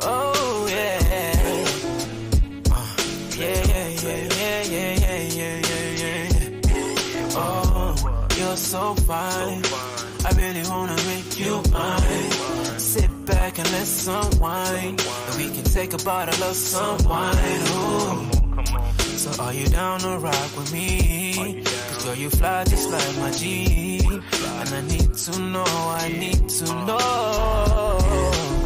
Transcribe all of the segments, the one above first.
Oh yeah. Oh, you're so fine. I really wanna make you mine. Sit back and let's unwind. And we can take a bottle of some wine. Ooh. So are you down to rock with me? Cause girl, you fly just like my Jeep. And I need to know, I need to know.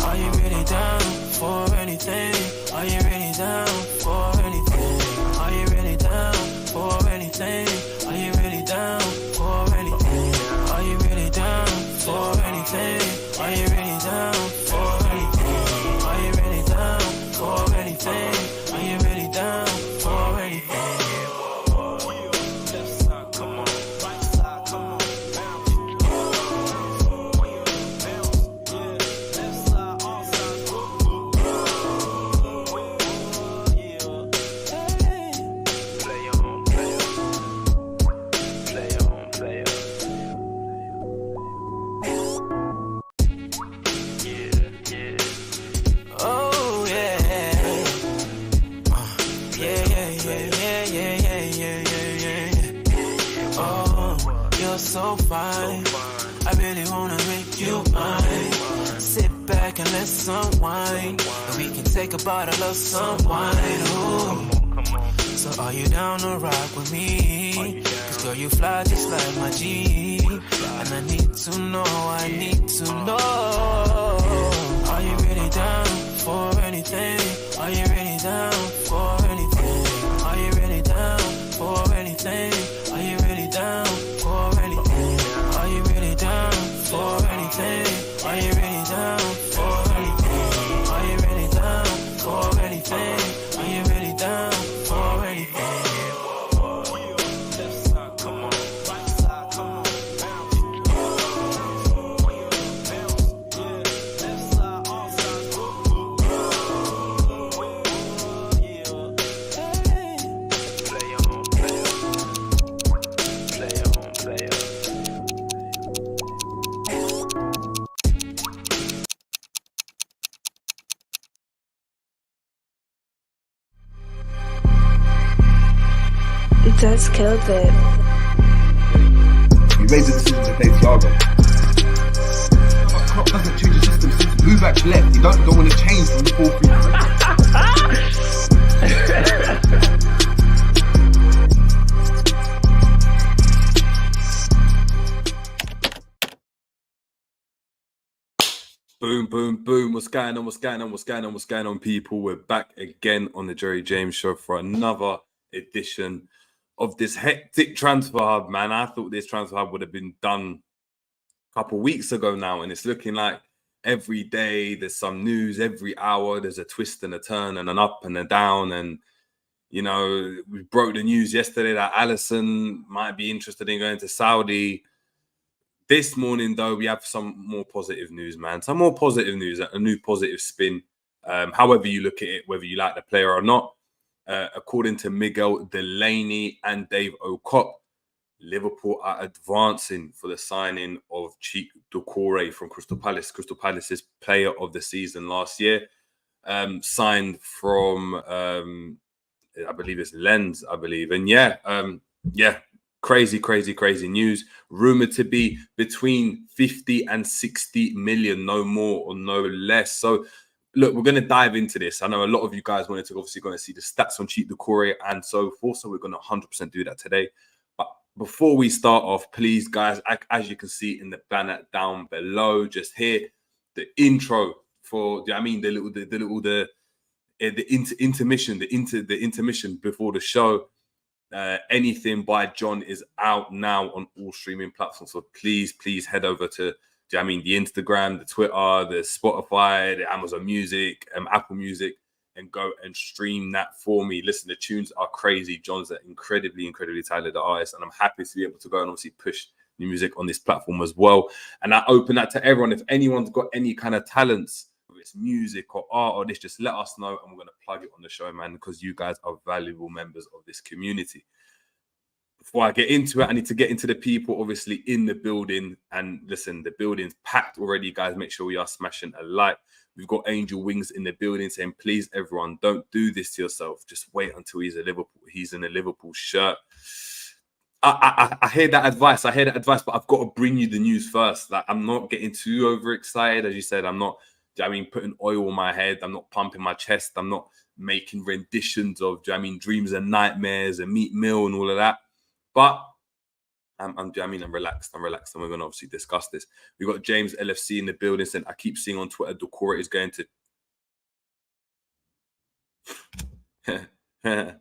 Are you really down for anything? Are you really down for anything? Are you really down for anything? Are you really down for anything? Are you really down for anything? Are you really down for anything? Are you really down for anything? Are you really down for anything? So fine, I really wanna make you mine. Sit back and let's unwind, and we can take a bottle of some wine. Ooh. So are you down to rock with me? Cause girl, you fly just like my Jeep. And I need to know, I need to know. Are you really down for anything? Are you really down for anything? Are you really down for anything? Are you really down for anything? Are you really down for anything? Are you really down for anything? Are you really down for anything? Are you really down for anything? That's killed it. You made the decision to play Thiago. Klopp doesn't change the system since Bubak left. You don't want to change from the 4-3-3. Boom, boom, boom. What's going on, people? We're back again on the Jerry James Show for another edition of this hectic transfer hub, man. I thought this transfer hub would have been done a couple of weeks ago now, and it's looking like every day there's some news, every hour there's a twist and a turn and an up and a down. And, you know, we broke the news yesterday that Alisson might be interested in going to Saudi. This morning, though, we have some more positive news, man. Some more positive news, a new positive spin. However you look at it, whether you like the player or not. According to Miguel Delaney and Dave O'Cott, Liverpool are advancing for the signing of Cheick Doucoure from Crystal Palace. Crystal Palace's player of the season last year. Signed from, I believe it's Lens, I believe. And crazy news. Rumored to be between 50 and 60 million, no more or no less. So, look, we're going to dive into this. I know a lot of you guys wanted to obviously going to see the stats on Cheick Doucoure and so forth. So we're going to 100% do that today. But before we start off, please, guys, as you can see in the banner down below, just here, the intro for, the intermission before the show. Anything by John is out now on all streaming platforms. So please head over to the Instagram, the Twitter, the Spotify, the Amazon Music, Apple Music, and go and stream that for me. Listen, the tunes are crazy. John's an incredibly talented artist, and I'm happy to be able to go and obviously push new music on this platform as well. And I open that to everyone. If anyone's got any kind of talents, whether it's music or art or this, just let us know, and we're going to plug it on the show, man, because you guys are valuable members of this community. before I get into it, I need to get into the people obviously in the building. And listen, the building's packed already, guys. Make sure we are smashing a like. We've got Angel Wings in the building saying, please, everyone, don't do this to yourself. Just wait until he's in a Liverpool shirt. I hear that advice. But I've got to bring you the news first. Like, I'm not getting too overexcited. As you said, I'm not, putting oil on my head. I'm not pumping my chest. I'm not making renditions of, dreams and nightmares and Meat Mill and all of that. But I'm relaxed. I'm relaxed. And we're going to obviously discuss this. We've got James LFC in the building saying, I keep seeing on Twitter, Doucoure is going to...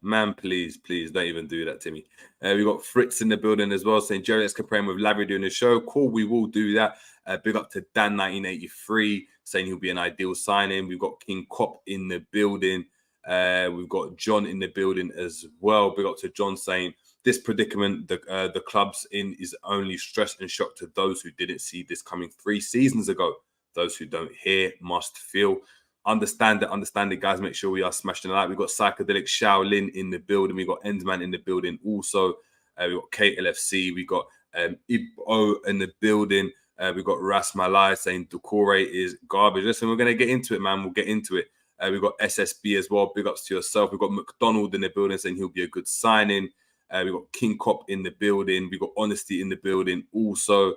Man, please, don't even do that to me. We've got Fritz in the building as well saying, Jerry, let's compare him with Lavry doing the show. Cool, we will do that. Big up to Dan1983 saying he'll be an ideal signing. We've got King Cop in the building. We've got John in the building as well. Big up to John saying, this predicament the club's in is only stress and shock to those who didn't see this coming 3 seasons ago. Those who don't hear must feel. Understand it, guys. Make sure we are smashing it out. We've got Psychedelic Shaolin in the building. We've got Endsman in the building also. We've got KLFC. We've got Ibo in the building. We've got Ras Malai saying Doucoure is garbage. Listen, we're going to get into it, man. We'll get into it. We've got SSB as well. Big ups to yourself. We've got McDonald in the building saying he'll be a good signing. We've got King Cop in the building. We've got Honesty in the building also.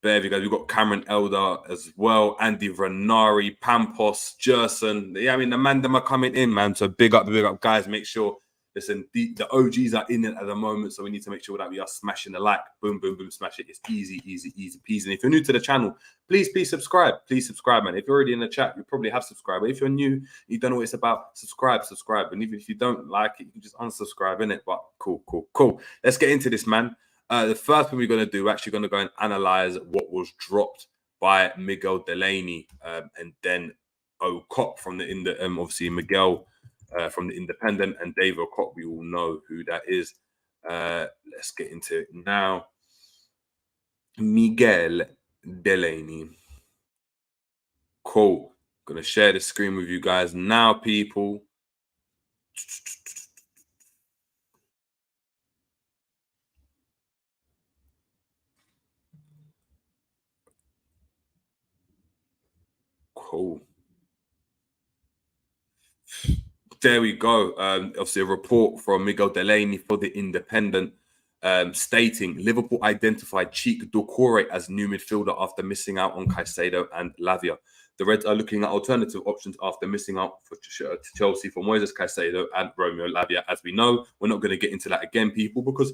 There we go. We've got Cameron Elder as well. Andy Vranari, Pampos, Jerson. Yeah, the man them are coming in, man. So big up, guys. Make sure, listen, the OGs are in it at the moment. So we need to make sure that we are smashing the like. Boom, boom, boom, smash it. It's easy peasy. And if you're new to the channel, please subscribe. Please subscribe, man. If you're already in the chat, you probably have subscribed. But if you're new, you don't know what it's about, subscribe. And even if you don't like it, you can just unsubscribe, innit? But cool. Let's get into this, man. The first thing we're going to do, we're actually going to go and analyze what was dropped by Miguel Delaney and then O'Cop from obviously Miguel from the Independent and Dave O'Cop. We all know who that is. Let's get into it now. Miguel Delaney. Cool. Going to share the screen with you guys now, people. Cool. There we go. Obviously, a report from Miguel Delaney for the Independent stating Liverpool identified Cheick Doucour as new midfielder after missing out on Caicedo and Lavia. The Reds are looking at alternative options after missing out for Chelsea for Moises Caicedo and Romeo Lavia. As we know, we're not going to get into that again, people, because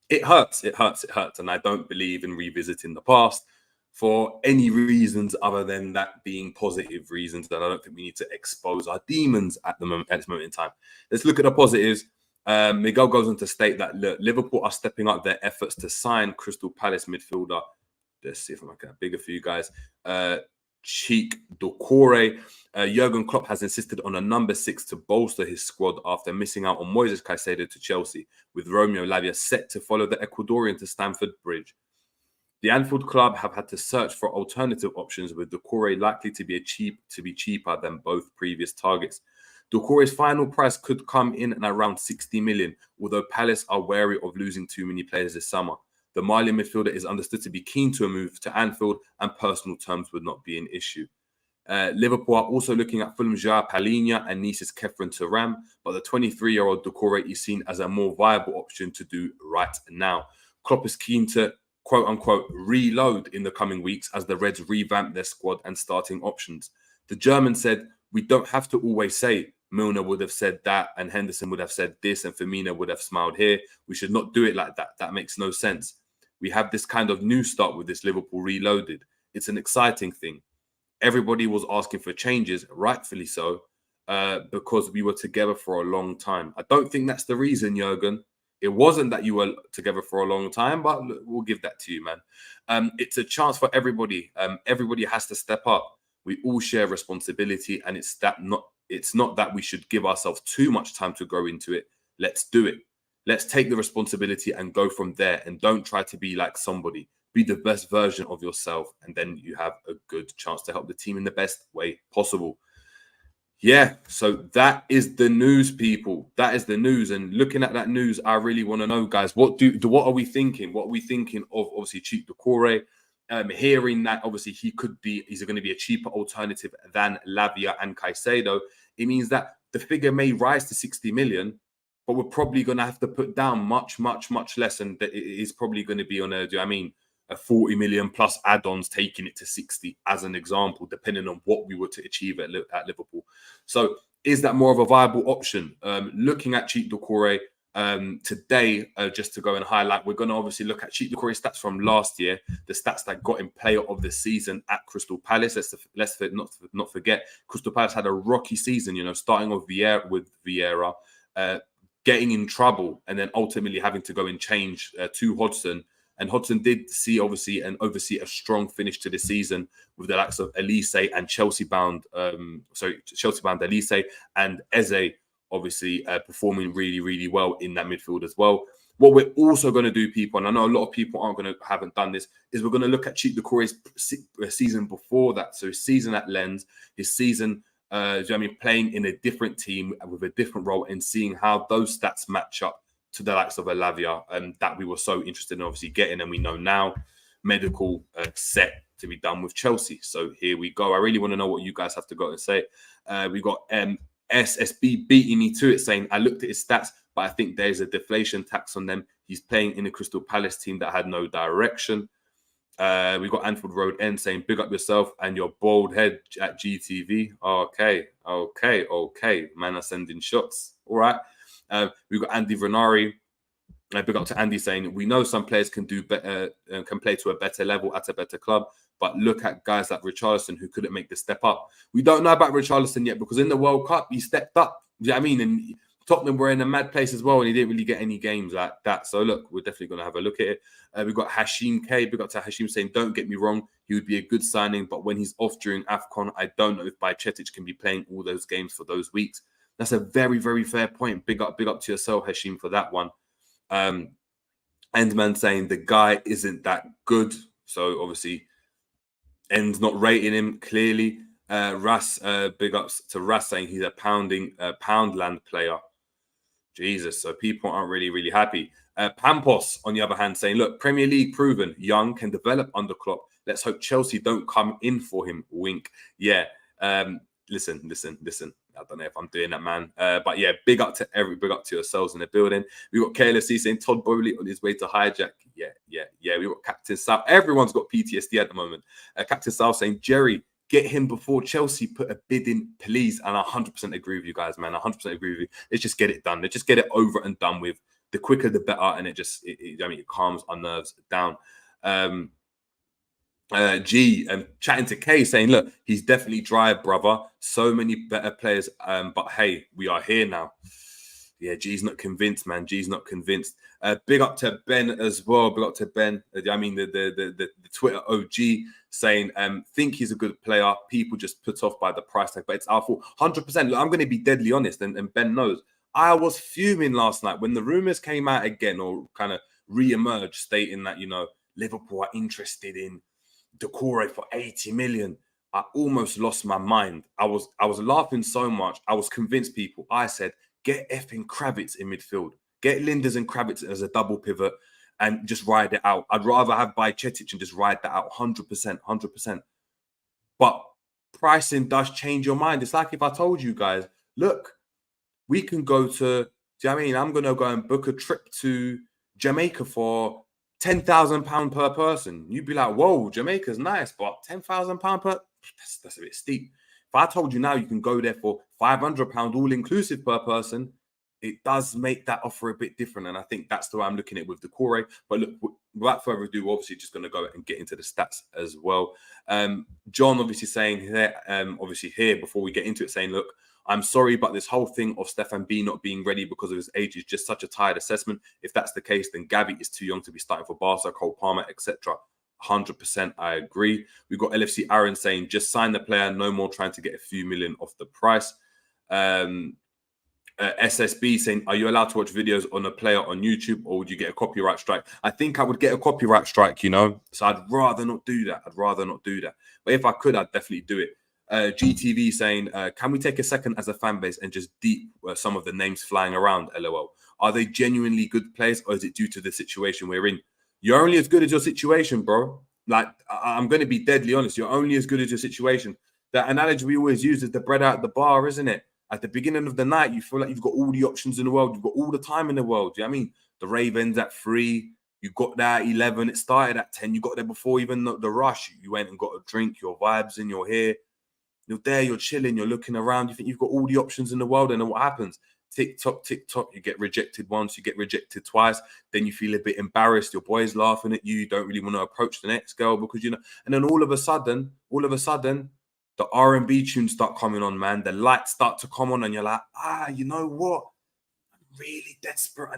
it hurts. And I don't believe in revisiting the past for any reasons other than that being positive reasons that I don't think we need to expose our demons at this moment in time. Let's look at the positives. Miguel goes on to state that Liverpool are stepping up their efforts to sign Crystal Palace midfielder. Let's see if I can get bigger for you guys. Cheick Doucour. Jurgen Klopp has insisted on a number 6 to bolster his squad after missing out on Moises Caicedo to Chelsea, with Romeo Lavia set to follow the Ecuadorian to Stamford Bridge. The Anfield club have had to search for alternative options, with Doucoure likely to be cheaper than both previous targets. Doucoure's final price could come in at around 60 million, although Palace are wary of losing too many players this summer. The Mali midfielder is understood to be keen to a move to Anfield, and personal terms would not be an issue. Liverpool are also looking at Fulham's Joao Palhinha and Nice's Kefren Turam, but the 23-year-old Doucoure is seen as a more viable option to do right now. Klopp is keen to quote-unquote reload in the coming weeks as the Reds revamp their squad and starting options. The German said, we don't have to always say Milner would have said that and Henderson would have said this and Firmino would have smiled here. We should not do it like that. That makes no sense. We have this kind of new start with this Liverpool Reloaded. It's an exciting thing. Everybody was asking for changes, rightfully so, because we were together for a long time. I don't think that's the reason, Jurgen. It wasn't that you were together for a long time, but we'll give that to you, man. It's a chance for everybody. Everybody has to step up. We all share responsibility, and it's not that we should give ourselves too much time to grow into it. Let's do it. Let's take the responsibility and go from there, and don't try to be like somebody. Be the best version of yourself, and then you have a good chance to help the team in the best way possible. Yeah, so that is the news, people. That is the news. And looking at that news, I really want to know, guys, what are we thinking? What are we thinking of obviously Cheick Doucour? Hearing that obviously he's going to be a cheaper alternative than Lavia and Caicedo. It means that the figure may rise to 60 million, but we're probably going to have to put down much, much, much less. And it is probably going to be on a 40 million plus add-ons, taking it to 60 as an example, depending on what we were to achieve at Liverpool. So is that more of a viable option? Looking at Cheick Doucour today, just to go and highlight, we're going to obviously look at Cheick Doucour's stats from last year, the stats that got him player of the season at Crystal Palace. Let's not forget, Crystal Palace had a rocky season, starting off with Vieira, getting in trouble, and then ultimately having to go and change to Hodgson. And Hodgson did oversee a strong finish to the season with the likes of Elise and Chelsea-bound Elise and Eze, obviously performing really, really well in that midfield as well. What we're also going to do, people, and I know a lot of people haven't done this, is we're going to look at Cheick Doucour's season before that. So his season at Lens, his season playing in a different team with a different role, and seeing how those stats match up to the likes of a Lavia, that we were so interested in obviously getting, and we know now medical set to be done with Chelsea. So here we go. I really want to know what you guys have to go and say. We got SSB beating me to it, saying, I looked at his stats, but I think there's a deflation tax on them. He's playing in a Crystal Palace team that had no direction. We got Anfield Road N saying, big up yourself and your bald head at GTV. Okay. Man are sending shots. All right. We've got Andy Renari. Big up to Andy saying, we know some players can do better, can play to a better level at a better club, but look at guys like Richarlison who couldn't make the step up. We don't know about Richarlison yet, because in the World Cup, he stepped up. You know what I mean? And Tottenham were in a mad place as well, and he didn't really get any games like that. So look, we're definitely going to have a look at it. We've got Hashim K. Big up to Hashim saying, don't get me wrong, he would be a good signing, but when he's off during AFCON, I don't know if Bajcetic can be playing all those games for those weeks. That's a very, very fair point. Big up to yourself, Hashim, for that one. Endman saying the guy isn't that good. So obviously, End's not rating him clearly. Ras, big ups to Ras saying he's a Poundland player. Jesus, so people aren't really, really happy. Pampos, on the other hand, saying, look, Premier League proven, young, can develop under Klopp. Let's hope Chelsea don't come in for him. Wink. Yeah. Listen. I don't know if I'm doing that, man. But yeah, big up to yourselves in the building. We got KLC saying Todd Bowley on his way to hijack. Yeah. We got Captain South. Everyone's got PTSD at the moment. Captain South saying, Jerry, get him before Chelsea put a bid in, please. And I 100% agree with you guys, man. I 100% agree with you. Let's just get it done. Let's just get it over and done with. The quicker, the better. And it calms our nerves down. Chatting to Kay saying, look, he's definitely dry, brother. So many better players. But hey, we are here now. Yeah, G's not convinced, man. G's not convinced. Big up to Ben as well. Big up to Ben. The Twitter OG saying, think he's a good player. People just put off by the price tag, but it's our fault. 100%. Look, I'm going to be deadly honest, and Ben knows. I was fuming last night when the rumors came out again, or kind of re-emerged, stating that, Liverpool are interested in Doucoure for 80 million. I almost lost my mind. I was laughing so much. I was convinced people. I said, get effing Kravitz in midfield. Get Linders and Kravitz as a double pivot and just ride it out. I'd rather have Bajcetic and just ride that out 100%. But pricing does change your mind. It's like if I told you guys, look, we can go to, do you know what I mean? I'm going to go and book a trip to Jamaica for £10,000 per person. You'd be like, whoa, Jamaica's nice, but £10,000 per, that's a bit steep. If I told you now you can go there for £500 all-inclusive per person, it does make that offer a bit different. And I think that's the way I'm looking at it with Doucoure. But look, without further ado, we're obviously just going to go and get into the stats as well. John obviously saying here, before we get into it, saying, look, I'm sorry, but this whole thing of Stefan B not being ready because of his age is just such a tired assessment. If that's the case, then Gavi is too young to be starting for Barca, Cole Palmer, etc. 100%, I agree. We've got LFC Aaron saying, just sign the player, no more trying to get a few million off the price. SSB saying, are you allowed to watch videos on a player on YouTube, or would you get a copyright strike? I think I would get a copyright strike, so I'd rather not do that. But if I could, I'd definitely do it. GTV saying, can we take a second as a fan base and just deep some of the names flying around? LOL. Are they genuinely good players, or is it due to the situation we're in? You're only as good as your situation, bro. Like, I'm going to be deadly honest. You're only as good as your situation. The analogy we always use is the bread out the bar, isn't it? At the beginning of the night, you feel like you've got all the options in the world. You've got all the time in the world. Do you know what I mean? The Ravens at 3. You got there at 11. It started at 10. You got there before even the rush. You went and got a drink. Your vibes in. You're here. You're there. You're chilling. You're looking around. You think you've got all the options in the world. And then what happens? Tick tock, tick tock. You get rejected once. You get rejected twice. Then you feel a bit embarrassed. Your boy's laughing at you. You don't really want to approach the next girl because, you know. And then all of a sudden, the R&B tunes start coming on, man. The lights start to come on, and you're like, you know what? I'm really desperate.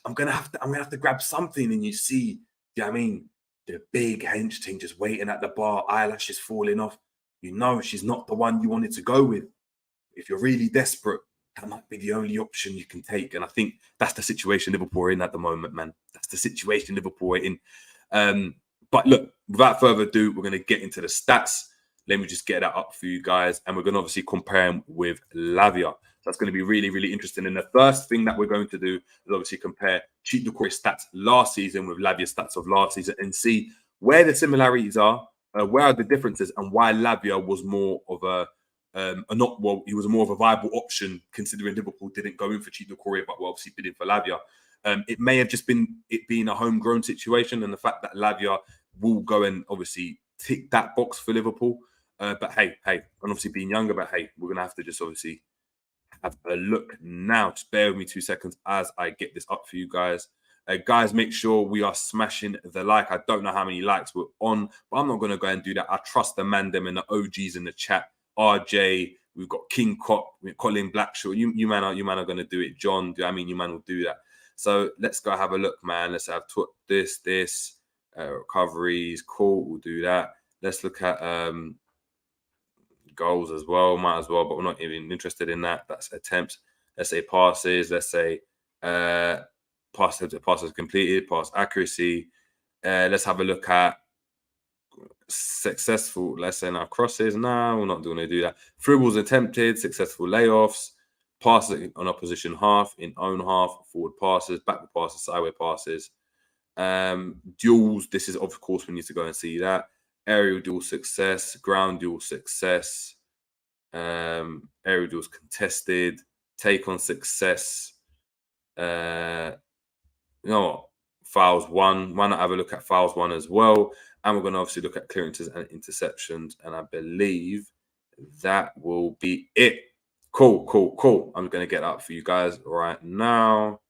I'm gonna have to grab something. And you see, you know what I mean, the big hench thing just waiting at the bar, eyelashes falling off. You know she's not the one you wanted to go with. If you're really desperate, that might be the only option you can take. And I think that's the situation Liverpool are in at the moment, man. That's the situation Liverpool are in. But look, without further ado, we're going to get into the stats. Let me just get that up for you guys. And we're going to obviously compare him with Lavia. So that's going to be really, really interesting. And the first thing that we're going to do is obviously compare Cheick Doucour's stats last season with Lavia's stats of last season and see where the similarities are, where are the differences, and why Lavia was more of he was more of a viable option considering Liverpool didn't go in for Cheick Doucour, but were obviously bidding for Lavia. It may have just been it being a homegrown situation and the fact that Lavia will go and obviously tick that box for Liverpool. But hey, and obviously being younger, but hey, we're going to have to just obviously have a look now. Just bear with me 2 seconds as I get this up for you guys. Guys, make sure we are smashing the like. I don't know how many likes we're on, but I'm not going to go and do that. I trust the man, them, and the OGs in the chat. RJ, we've got King Cop, Colin Blackshaw. You man are going to do it. John, do you know what I mean? You man will do that. So let's go have a look, man. Let's have this recoveries. Cool, we'll do that. Let's look at goals as well. Might as well, but we're not even interested in that. That's attempts. Let's say passes. Let's say passes completed, pass accuracy. Let's have a look at successful, let's say now crosses. No, we're not going to do that. Dribbles attempted, successful layoffs, passes on opposition half, in own half, forward passes, backward passes, sideway passes. Duels, this is of course we need to go and see that. Aerial duel success, ground duel success, aerial duels contested, take on success. Fouls one. Why not have a look at fouls one as well? And we're going to obviously look at clearances and interceptions. And I believe that will be it. Cool. I'm going to get that for you guys right now.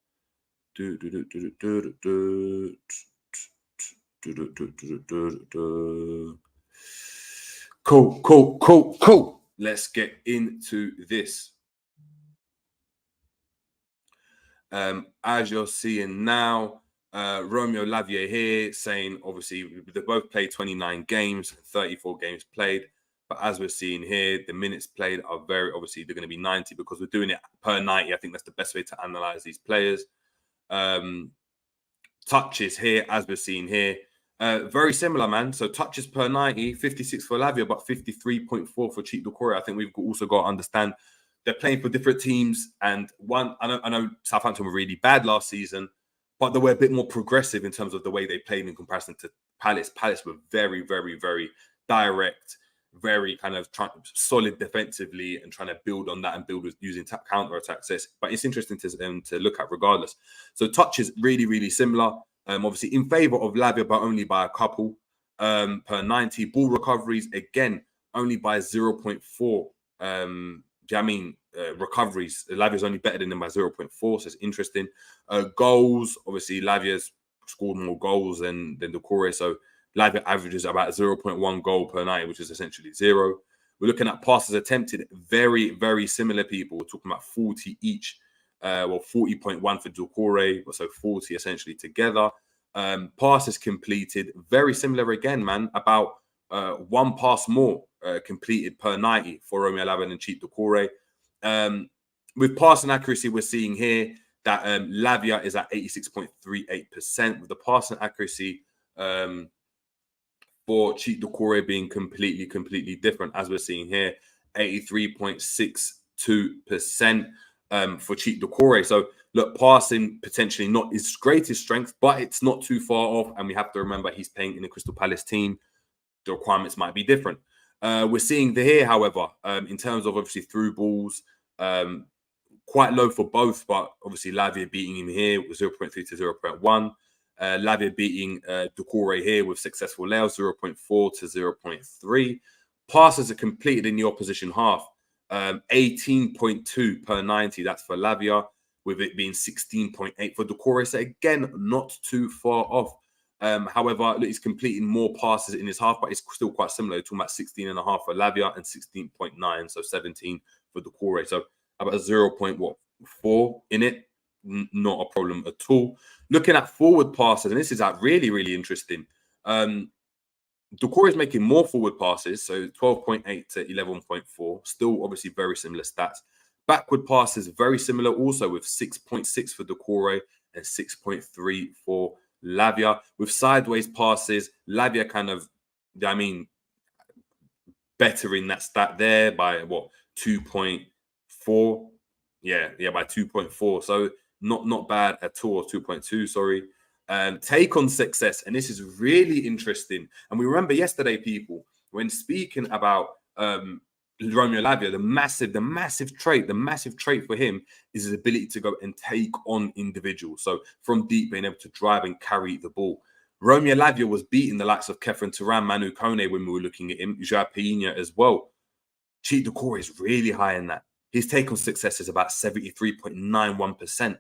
Cool. Let's get into this. As you're seeing now, Romeo Lavia here saying, obviously, they both played 29 games, 34 games played. But as we're seeing here, the minutes played are very, obviously, they're going to be 90 because we're doing it per 90. I think that's the best way to analyze these players. Touches here, as we're seeing here, very similar, man. So touches per 90, 56 for Lavia, but 53.4 for Cheick Doucour. I think we've also got to understand they're playing for different teams. And one, I know Southampton were really bad last season, but they were a bit more progressive in terms of the way they played in comparison to Palace. Palace were very, very, very direct, very kind of solid defensively and trying to build on that and build with using counter attacks. But it's interesting to look at regardless. So touches really, really similar. Obviously in favour of Lavia, but only by a couple per 90. Ball recoveries, again, only by 0.4. Do you know what I mean? Recoveries, Lavia's only better than them by 0.4, so it's interesting. Goals, obviously Lavia's scored more goals than Doucoure, so Lavia averages about 0.1 goal per 90, which is essentially 0. We're looking at passes attempted, very, very similar people. We're talking about 40 each. 40.1 for Doucoure, so 40 essentially together. Passes completed, very similar again, man. About one pass more completed per 90 for Romeo Lavia and Cheick Doucour. With passing accuracy, we're seeing here that Lavia is at 86.38%. With the passing accuracy, for Cheick Doucour being completely different, as we're seeing here, 83.62% for Cheick Doucour. So look, passing potentially not his greatest strength, but it's not too far off. And we have to remember he's playing in the Crystal Palace team. The requirements might be different. We're seeing here, however, in terms of obviously through balls, quite low for both, but obviously Lavia beating him here with 0.3 to 0.1. Lavia beating Doucoure here with successful layouts, 0.4 to 0.3. Passes are completed in the opposition half, 18.2 per 90. That's for Lavia, with it being 16.8 for Doucoure. So again, not too far off. However, he's completing more passes in his half, but it's still quite similar. We're talking about 16.5 for Lavia and 16.9, so 17 for Doucoure. So about 0.4 in it, not a problem at all. Looking at forward passes, and this is really interesting. Doucoure is making more forward passes, so 12.8 to 11.4. Still, obviously, very similar stats. Backward passes, very similar also, with 6.6 for Doucoure and 6.3 for Lavia. With sideways passes, Lavia kind of, bettering that stat there by what, 2.4? Yeah, by 2.4. So not bad at all. 2.2, sorry. Take on success, and this is really interesting. And we remember yesterday, people, when speaking about Romeo Lavia, the massive trait for him is his ability to go and take on individuals. So from deep, being able to drive and carry the ball. Romeo Lavia was beating the likes of Kefren Turan, Manu Kone when we were looking at him, Joao Pina as well. Cheick Doucour is really high in that. His take on success is about 73.91%.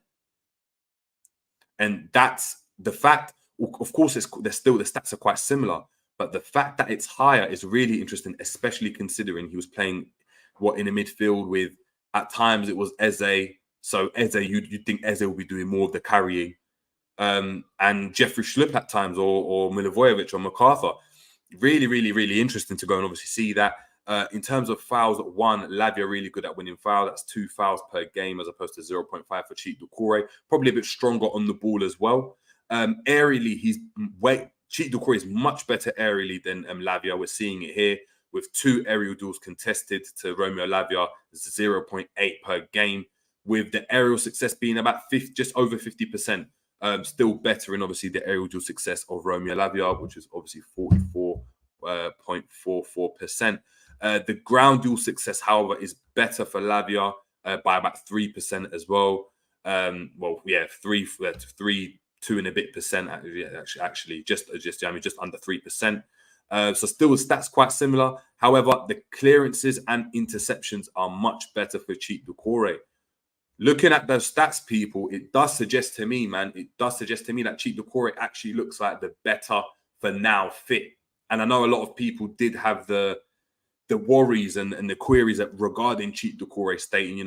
And that's the fact, of course, the stats are quite similar, but the fact that it's higher is really interesting, especially considering he was playing in the midfield with, at times it was Eze. So Eze, you'd think Eze will be doing more of the carrying. And Jeffrey Schlupp at times, or Milivojevic or MacArthur. Really interesting to go and obviously see that. In terms of fouls, one, Lavia really good at winning foul. That's 2 fouls per game as opposed to 0.5 for Cheick Doucour. Probably a bit stronger on the ball as well. Aerially, Cheick Doucour is much better aerially than Lavia. We're seeing it here with 2 aerial duels contested to Romeo Lavia, 0.8 per game, with the aerial success being about just over 50%. Still better in obviously the aerial duel success of Romeo Lavia, which is obviously 44.44%. The ground duel success, however, is better for Lavia by about 3% as well. 2 and a bit percent actually, just under 3%. So still the stats quite similar. However, the clearances and interceptions are much better for Cheick Doucour. Looking at those stats, people, it does suggest to me, that Cheick Doucour actually looks like the better for now fit. And I know a lot of people did have the worries and the queries regarding Cheick Doucour, stating,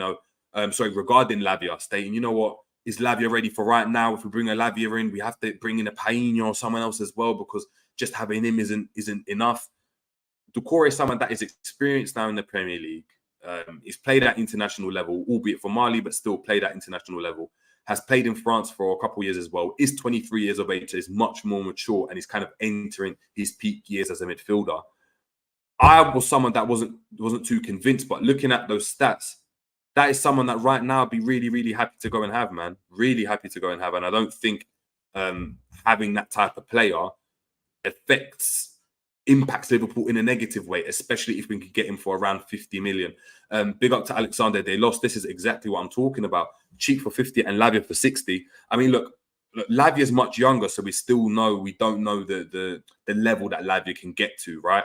regarding Lavia, stating, you know what, is Lavia ready for right now? If we bring a Lavia in, we have to bring in a Paino or someone else as well, because just having him isn't enough. Doucour is someone that is experienced now in the Premier League. He's played at international level, albeit for Mali, but still played at international level. Has played in France for a couple of years as well. Is 23 years of age, is much more mature, and is kind of entering his peak years as a midfielder. I was someone that wasn't too convinced, but looking at those stats, that is someone that right now I'd be really happy to go and have, man. Really happy to go and have. And I don't think having that type of player impacts Liverpool in a negative way, especially if we can get him for around 50 million. Big up to Alexander. They lost. This is exactly what I'm talking about. Cheap for 50 and Lavia for 60. I mean, look, Lavia is much younger, so we don't know the level that Lavia can get to, right?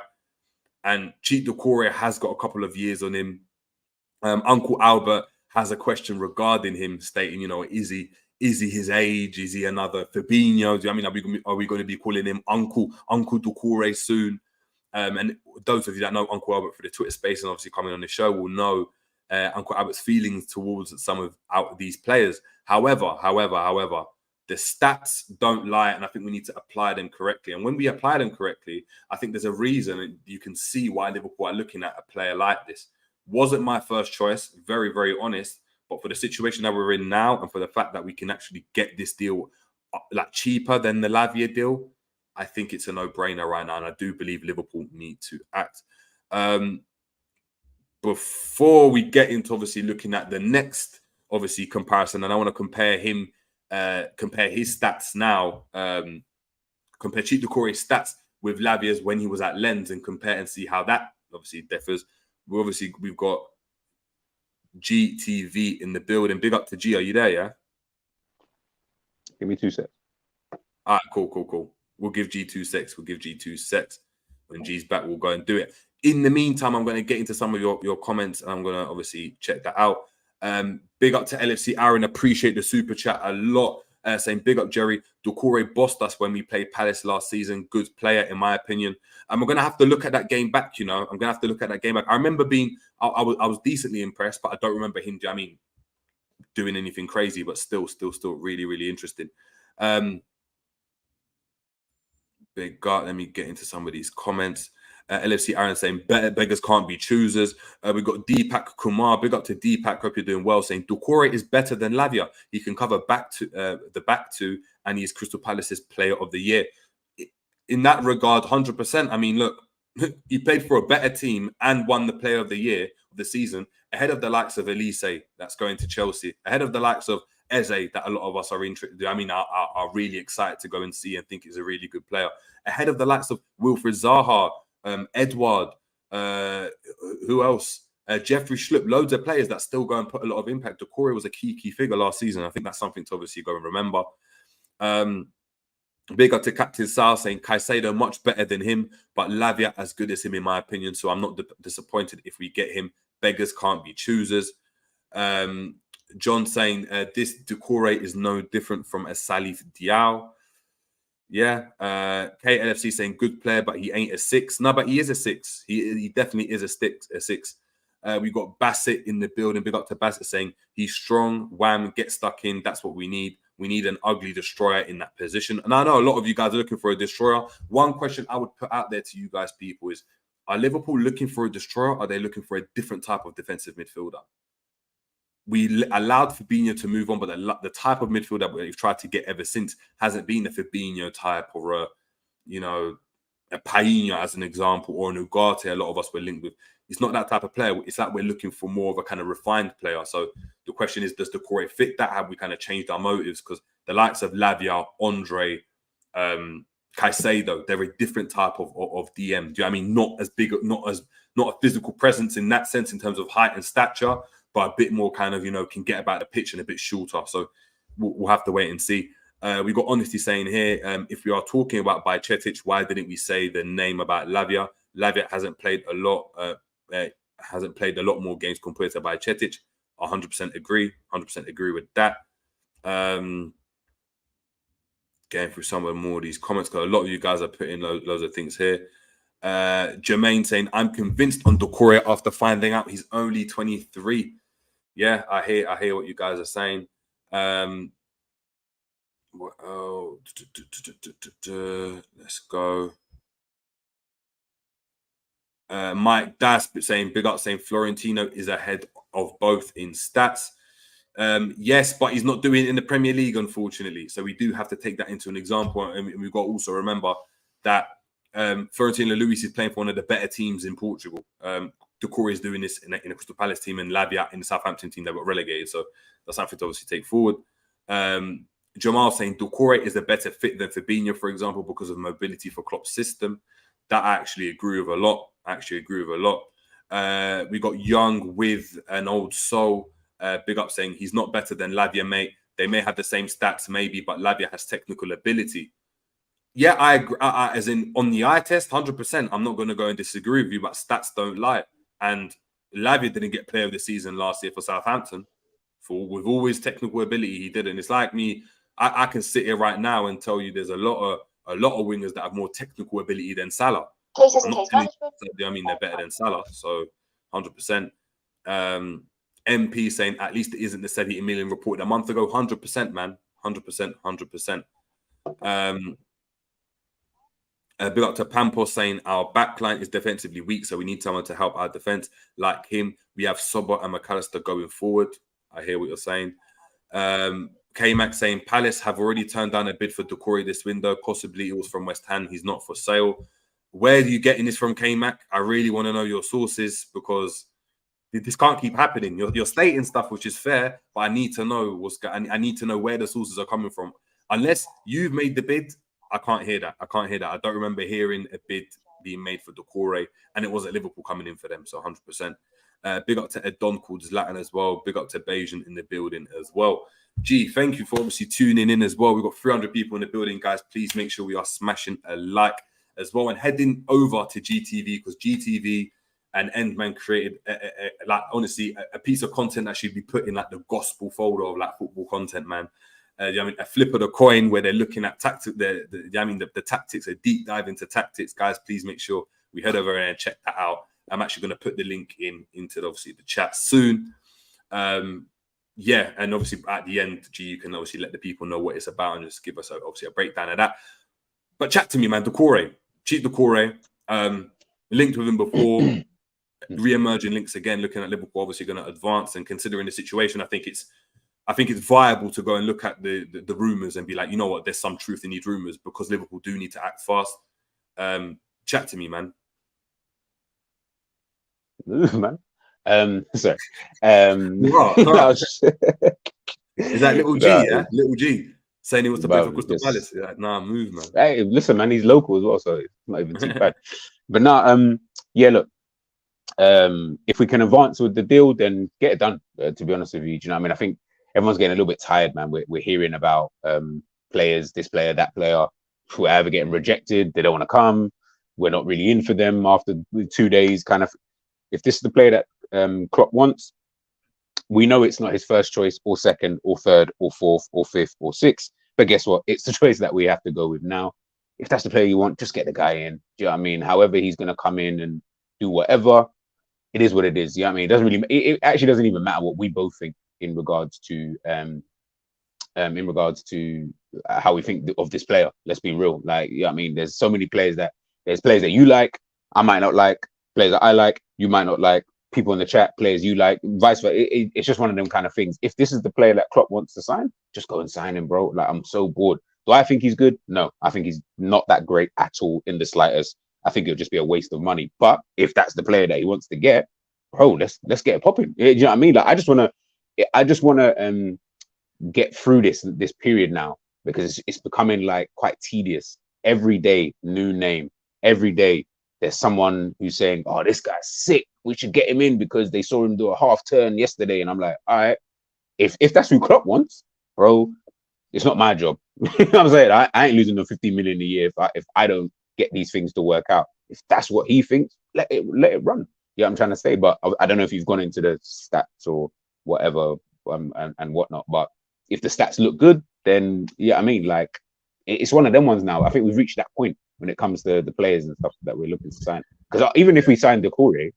And Cheick Doucour has got a couple of years on him. Uncle Albert has a question regarding him, stating, is he his age? Is he another Fabinho? Are we going to be calling him Uncle Doucour soon? And those of you that know Uncle Albert for the Twitter space and obviously coming on the show will know Uncle Albert's feelings towards some of these players. However, the stats don't lie, and I think we need to apply them correctly. And when we apply them correctly, I think there's a reason, and you can see why Liverpool are looking at a player like this. Wasn't my first choice, very honest, but for the situation that we're in now, and for the fact that we can actually get this deal like cheaper than the Lavia deal, I think it's a no-brainer right now, and I do believe Liverpool need to act. Before we get into obviously looking at the next obviously comparison, and I want to compare him, compare his stats now, compare Cheick Doucour's stats with Lavia's when he was at Lens, and compare and see how that obviously differs. We've got GTV in the building. Big up to G. Are you there? Yeah. Give me 2 seconds. All right, cool. We'll give G 2 secs. We'll give G 2 secs. When G's back, we'll go and do it. In the meantime, I'm going to get into some of your comments, and I'm going to obviously check that out. Big up to LFC Aaron. Appreciate the super chat a lot. Saying big up Jerry. Doucoure bossed us when we played Palace last season. Good player, in my opinion. And we're going to have to look at that game back, you know. I'm going to have to look at that game back. I remember I was decently impressed, but I don't remember him, doing anything crazy, but still really, really interesting. Big God, let me get into some of these comments. LFC Aaron saying beggars can't be choosers. We've got Deepak Kumar. Big up to Deepak. Hope you're doing well. Saying Doucoure is better than Lavia. He can cover the back two, and he's Crystal Palace's player of the year. In that regard, 100%. I mean, look, he played for a better team and won the player of the year of the season, ahead of the likes of Elise, that's going to Chelsea, ahead of the likes of Eze, that a lot of us are interested. Are really excited to go and see and think is a really good player. Ahead of the likes of Wilfried Zaha, Edward, who else? Jeffrey Schlupp, loads of players that still go and put a lot of impact. Doucoure was a key figure last season. I think that's something to obviously go and remember. Big up to Captain Sal saying Caicedo much better than him, but Lavia as good as him in my opinion. So I'm not disappointed if we get him. Beggars can't be choosers. John saying this Doucoure is no different from a Salif Diao. Yeah. KLFC saying good player, but he ain't a 6. No, but he is a 6. He definitely is a 6. We've got Bassett in the building. Big up to Bassett saying he's strong. Wham, get stuck in. That's what we need. We need an ugly destroyer in that position. And I know a lot of you guys are looking for a destroyer. One question I would put out there to you guys, people, is are Liverpool looking for a destroyer? Or are they looking for a different type of defensive midfielder? We allowed Fabinho to move on, but the type of midfielder we've tried to get ever since hasn't been a Fabinho type or a Painho as an example, or an Ugarte a lot of us were linked with. It's not that type of player. It's like we're looking for more of a kind of refined player. So the question is, does Doucoure fit that? Have we kind of changed our motives? Because the likes of Lavia, Andre, Caicedo, they're a different type of DM. Do you know what I mean? Not as big, not a physical presence in that sense in terms of height and stature, but a bit more kind of, can get about the pitch and a bit shorter. So we'll have to wait and see. We've got Honesty saying here, if we are talking about Bajcetic, why didn't we say the name about Lavia? Lavia hasn't played a lot more games compared to Bajcetic. 100% agree. 100% agree with that. Going through some of more of these comments, because a lot of you guys are putting loads of things here. Jermaine saying, I'm convinced on Doucoure after finding out he's only 23. Yeah, I hear what you guys are saying. Let's go. Mike Das saying, big up, saying Florentino is ahead of both in stats. Yes, but he's not doing it in the Premier League, unfortunately. So we do have to take that into an example. And we've got to also remember that Florentino Luis is playing for one of the better teams in Portugal. Doucoure is doing this in a Crystal Palace team, and Lavia in the Southampton team that got relegated. So that's something to obviously take forward. Jamal saying Doucoure is a better fit than Fabinho, for example, because of mobility for Klopp's system. That I actually agree with a lot. We got Young with an old soul. Big up saying he's not better than Lavia, mate. They may have the same stats, maybe, but Lavia has technical ability. Yeah, I agree. As in on the eye test, 100%. I'm not going to go and disagree with you, but stats don't lie. And Lavia didn't get player of the season last year for Southampton. With all his technical ability, he didn't. It's like me. I can sit here right now and tell you there's a lot of wingers that have more technical ability than Salah. They're better than Salah. So 100%. MP saying at least it isn't the 70 million reported a month ago. 100%, man. 100%. Big up to Pampos saying our backline is defensively weak, so we need someone to help our defense like him. We have Sobo and McAllister going forward. I hear what you're saying. K-Mac saying Palace have already turned down a bid for Doucoure this window. Possibly it was from West Ham. He's not for sale. Where are you getting this from, K-Mac? I really want to know your sources because this can't keep happening. You're stating stuff which is fair, but I need to know I need to know where the sources are coming from. Unless you've made the bid, I can't hear that. I don't remember hearing a bid being made for Doucoure, and it wasn't Liverpool coming in for them, so 100%. Big up to Ed Don called Zlatan as well. Big up to Bayesian in the building as well. G, thank you for obviously tuning in as well. We've got 300 people in the building, guys. Please make sure we are smashing a like as well and heading over to GTV because GTV and Endman created like honestly a piece of content that should be put in like the gospel folder of like football content, man. I mean, a flip of the coin where they're looking at tactics. The tactics, a deep dive into tactics, guys. Please make sure we head over and check that out. I'm actually going to put the link into obviously the chat soon. Yeah, and obviously at the end, G, you can obviously let the people know what it's about and just give us obviously a breakdown of that. But chat to me, man. Doucoure, Cheick Doucour, linked with him before, re-emerging links again. Looking at Liverpool, obviously going to advance and considering the situation, I think it's viable to go and look at the rumors and be like, you know what, there's some truth in these rumors because Liverpool do need to act fast. Chat to me, man. Man. Sorry. Is that little G? Yeah, little G saying he was to play for Crystal Palace. Yeah, nah, move, man. Hey, listen, man, he's local as well, so it's not even too bad. But now, yeah, look, if we can advance with the deal, then get it done. To be honest with you, do you know what I mean? I think everyone's getting a little bit tired, man. We're hearing about players, this player, that player, whoever getting rejected. They don't want to come. We're not really in for them after 2 days, kind of. If this is the player that Klopp wants, we know it's not his first choice or second or third or fourth or fifth or sixth. But guess what? It's the choice that we have to go with now. If that's the player you want, just get the guy in. Do you know what I mean? However he's going to come in and do whatever, it is what it is. You know what I mean? It doesn't really. It actually doesn't even matter what we both think in regards to how we think of this player. Let's be real. Like, you know what I mean? There's so many players that you like, I might not like. Players that I like, you might not like. People in the chat, players you like, vice versa. It's just one of them kind of things. If this is the player that Klopp wants to sign, just go and sign him, bro. Like, I'm so bored. Do I think he's good? No, I think he's not that great at all in the slightest. I think it'll just be a waste of money. But if that's the player that he wants to get, bro, let's get it popping. You know what I mean? Like, I just wanna get through this period now because it's becoming like quite tedious. Every day, new name. Every day, there's someone who's saying, "Oh, this guy's sick. We should get him in because they saw him do a half turn yesterday." And I'm like, all right, if that's who Klopp wants, bro, it's not my job. You know what I'm saying? I ain't losing no 50 million a year if I don't get these things to work out. If that's what he thinks, let it run. Yeah, I'm trying to say, but I don't know if you've gone into the stats or whatever and whatnot. But if the stats look good, then yeah, I mean, like it's one of them ones now. I think we've reached that point when it comes to the players and stuff that we're looking to sign. Because even if we sign Doucoure,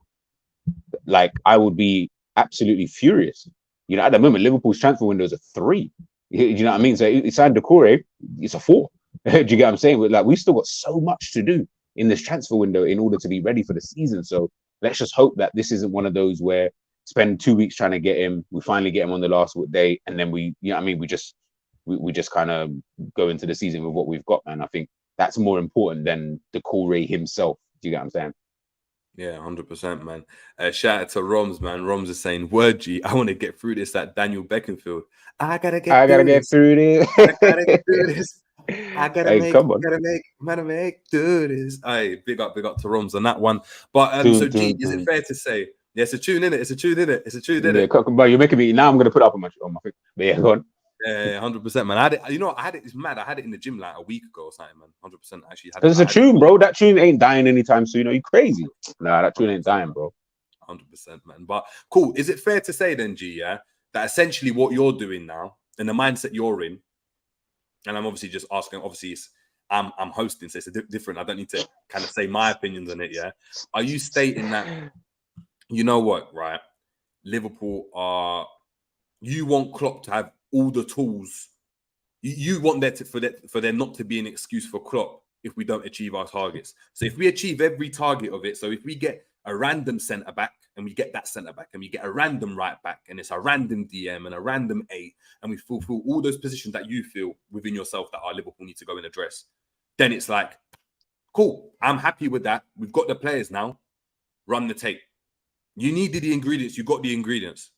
like I would be absolutely furious. You know, at the moment, Liverpool's transfer window is a 3. You know what I mean? So you sign Doucoure, it's a 4. Do you get what I'm saying? Like we've still got so much to do in this transfer window in order to be ready for the season. So let's just hope that this isn't one of those where spend 2 weeks trying to get him, we finally get him on the last day, and then we just kind of go into the season with what we've got, man. I think that's more important than Doucoure himself. Do you get what I'm saying? Yeah, 100%, man. Shout out to Roms, man. Roms is saying, "Word G, I want to get through this." That Daniel Beckenfield. I gotta get through this. I gotta get through this. I gotta make do this. Hey, big up to Roms on that one. But so G, is it fair to say? Yeah, it's a tune in it. It's a tune in it. But you're making me now. I'm gonna put up on my thing. But yeah, go on. Yeah, 100%, man. I had it. You know, I had it. It's mad. I had it in the gym like a week ago or something, man. 100%. Actually, because it's a tune, bro. That tune ain't dying anytime soon. Are you crazy? Nah, that tune ain't dying, bro. 100%, man. But cool. Is it fair to say then, G? Yeah, that essentially what you're doing now and the mindset you're in, and I'm obviously just asking. Obviously, I'm hosting, so it's different. I don't need to kind of say my opinions on it. Yeah. Are you stating that? You know what? Right. Liverpool are. You want Klopp to have all the tools. You want for there not to be an excuse for Klopp if we don't achieve our targets. So if we achieve every target of it, so if we get a random centre back, and we get that centre back, and we get a random right back, and it's a random DM and a random 8, and we fulfill all those positions that you feel within yourself that our Liverpool need to go and address, then it's like, cool, I'm happy with that. We've got the players now. Run the tape. You needed the ingredients. You got the ingredients.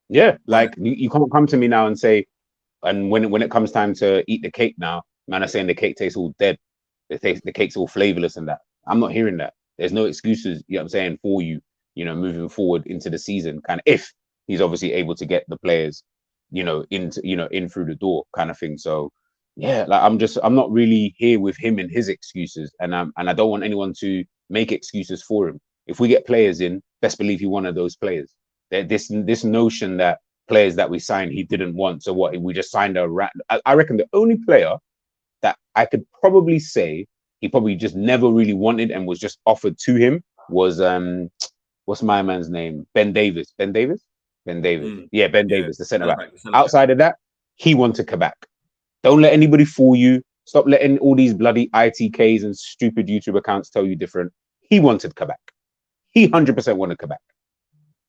Yeah, like you can't come to me now and say, and when it comes time to eat the cake now, man are saying the cake tastes all dead. The cake's all flavorless and that. I'm not hearing that. There's no excuses, you know what I'm saying, for you, moving forward into the season, kind of, if he's obviously able to get the players, in through the door kind of thing. So yeah, like I'm not really here with him and his excuses, and I don't want anyone to make excuses for him. If we get players in, best believe he's one of those players. This notion that players that we signed he didn't want, so what, we just signed I reckon the only player that I could probably say he probably just never really wanted and was just offered to him was what's my man's name? Ben Davis. Yeah, Ben Davis, the centre back. Outside of that, he wanted Quebec. Don't let anybody fool you. Stop letting all these bloody ITKs and stupid YouTube accounts tell you different. He wanted Quebec. He 100% wanted Quebec.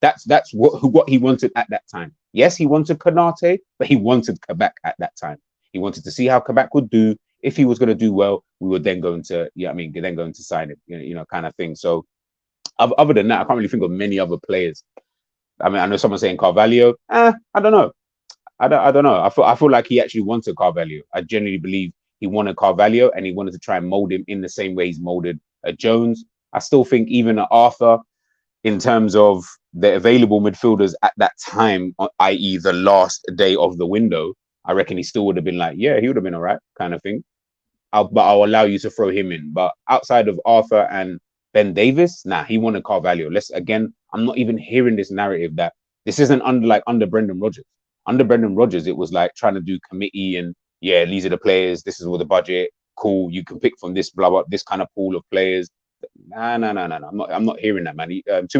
That's what he wanted at that time. Yes, he wanted Konate, but he wanted Quebec at that time. He wanted to see how Quebec would do. If he was going to do well, we were then going to, sign it, kind of thing. So other than that, I can't really think of many other players. I mean, I know someone saying Carvalho. I don't know. I don't know. I feel like he actually wanted Carvalho. I genuinely believe he wanted Carvalho, and he wanted to try and mold him in the same way he's molded Jones. I still think even Arthur, in terms of the available midfielders at that time, i.e. the last day of the window, I reckon he still would have been like, yeah, he would have been all right, kind of thing. But I'll allow you to throw him in. But outside of Arthur and Ben Davis, he wanted Carvalho. I'm not even hearing this narrative that this isn't under Brendan Rodgers. Under Brendan Rodgers, it was like trying to do committee and, yeah, these are the players, this is all the budget, cool, you can pick from this, blah, blah, this kind of pool of players. No. I'm not hearing that, man. Too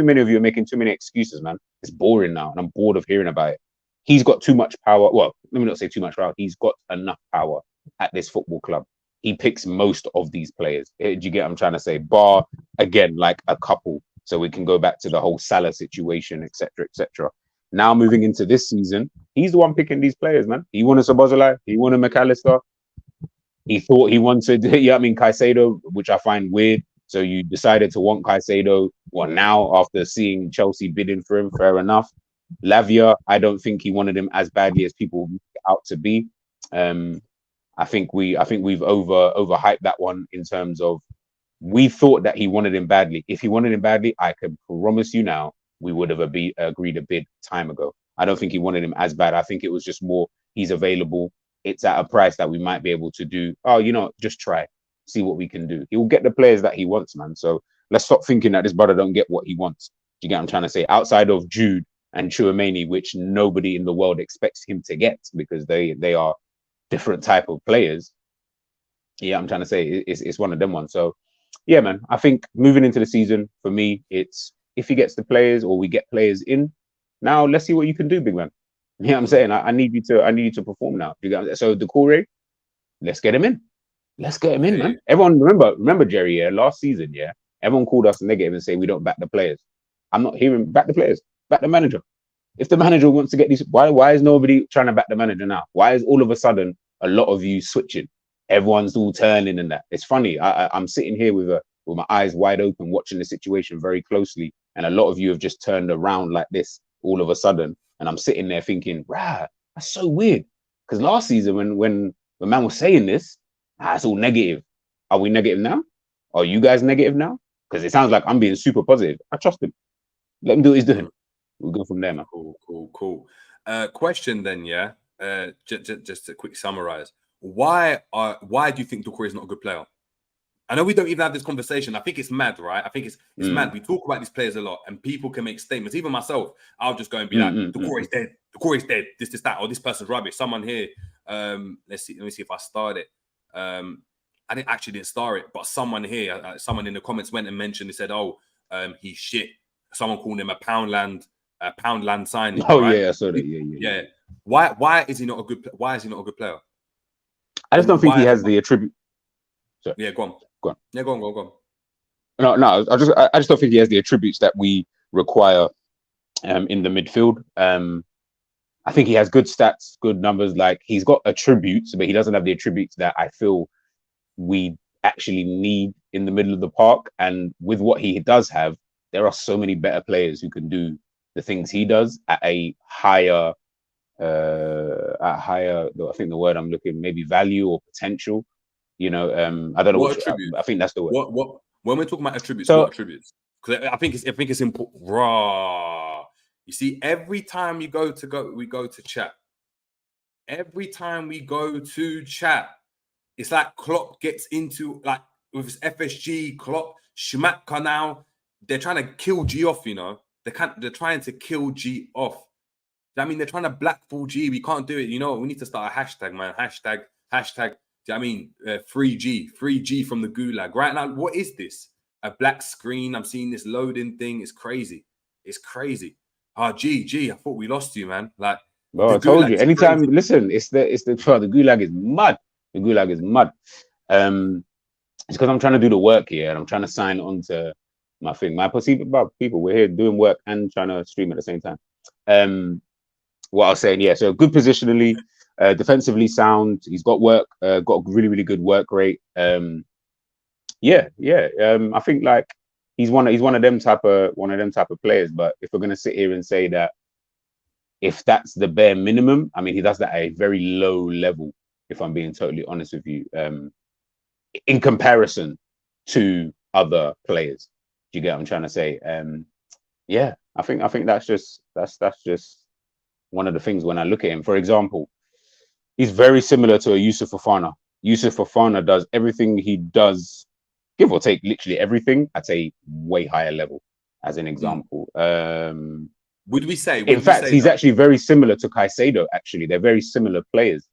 many of you are making too many excuses, man. It's boring now, and I'm bored of hearing about it. He's got too much power. Well, let me not say too much power. He's got enough power at this football club. He picks most of these players. Do you get what I'm trying to say? Bar, again, like a couple. So we can go back to the whole Salah situation, etc., etc. Now moving into this season, he's the one picking these players, man. He wanted Szoboszlai. He wanted McAllister. He thought he wanted, Caicedo, which I find weird. So you decided to want Caicedo, now after seeing Chelsea bidding for him, fair enough. Lavia, I don't think he wanted him as badly as people make it out to be. I think we've overhyped that one in terms of we thought that he wanted him badly. If he wanted him badly, I can promise you now we would have agreed a bid time ago. I don't think he wanted him as bad. I think it was just more he's available. It's at a price that we might be able to do. Just try, see what we can do. He will get the players that he wants, man. So let's stop thinking that this brother don't get what he wants. Do you get what I'm trying to say? Outside of Jude and Chouameni, which nobody in the world expects him to get because they are different type of players. Yeah, I'm trying to say it's one of them ones. So yeah, man, I think moving into the season for me, it's if he gets the players or we get players in, now let's see what you can do, big man. You know what I'm saying? I need you to perform now. You got so Doucoure, let's get him in. Let's get him in, man. Everyone remember Jerry, last season, everyone called us negative and say we don't back the players. I'm not hearing back the players, back the manager. If the manager wants to get these, why is nobody trying to back the manager now? Why is all of a sudden a lot of you switching? Everyone's all turning and that. It's funny. I'm sitting here with my eyes wide open, watching the situation very closely, and a lot of you have just turned around like this all of a sudden. And I'm sitting there thinking, that's so weird. Because last season, when the man was saying this, it's all negative. Are we negative now? Are you guys negative now? Because it sounds like I'm being super positive. I trust him. Let him do what he's doing. We'll go from there, man. Cool. Question then, just to quick summarize. Why do you think Doucoure is not a good player? I know we don't even have this conversation. I think it's mad, right? I think it's mad. We talk about these players a lot, and people can make statements. Even myself, I'll just go and be like, Doucoure is dead. Doucoure is dead. This, that, or this person's rubbish. Someone here, let me see if I start it. I didn't start it, but someone here, someone in the comments went and mentioned, they said, he's shit. Someone called him a Poundland signing. Oh, right? yeah, I saw that. Yeah. Why is he not a good player? I just don't think he has the attribute. Sorry. Yeah, go on. Yeah, go on. No. I just don't think he has the attributes that we require in the midfield. I think he has good stats, good numbers. Like he's got attributes, but he doesn't have the attributes that I feel we actually need in the middle of the park. And with what he does have, there are so many better players who can do the things he does at a higher, I think the word I'm looking, maybe value or potential. You know, I don't know What which. attributes? I think that's the word. What when we're talking about attributes, So what attributes? Because I think it's important. Raw. You see, every time we go to chat. Every time we go to chat, it's like Klopp gets into like with his FSG, Klopp, Schmatka now. They're trying to kill G off, you know. They're trying to kill G off. I mean, they're trying to blackball G. We can't do it. You know, we need to start a hashtag, man. Hashtag. Do you know what I mean? Free G from the gulag. Right now, what is this? A black screen. I'm seeing this loading thing. It's crazy. It's crazy. G, I thought we lost you, man. Like, well, the I told gulag you. is Anytime, crazy. listen, the gulag is mud. The gulag is mud. It's because I'm trying to do the work here and I'm trying to sign on to my thing. My perceived about people, we're here doing work and trying to stream at the same time. What I was saying, yeah. So good positionally, defensively sound. He's got work, got a really, really good work rate. Yeah. I think like he's one of them type of players. But if we're gonna sit here and say that if that's the bare minimum, I mean, he does that at a very low level. If I'm being totally honest with you, in comparison to other players, do you get what I'm trying to say? Yeah, I think that's just one of the things when I look at him. For example, he's very similar to a Yusuf Fofana. Yusuf Fofana does everything he does, give or take, literally everything at a way higher level. As an example, Would we say? in fact, he's actually very similar to Caicedo. Actually, they're very similar players.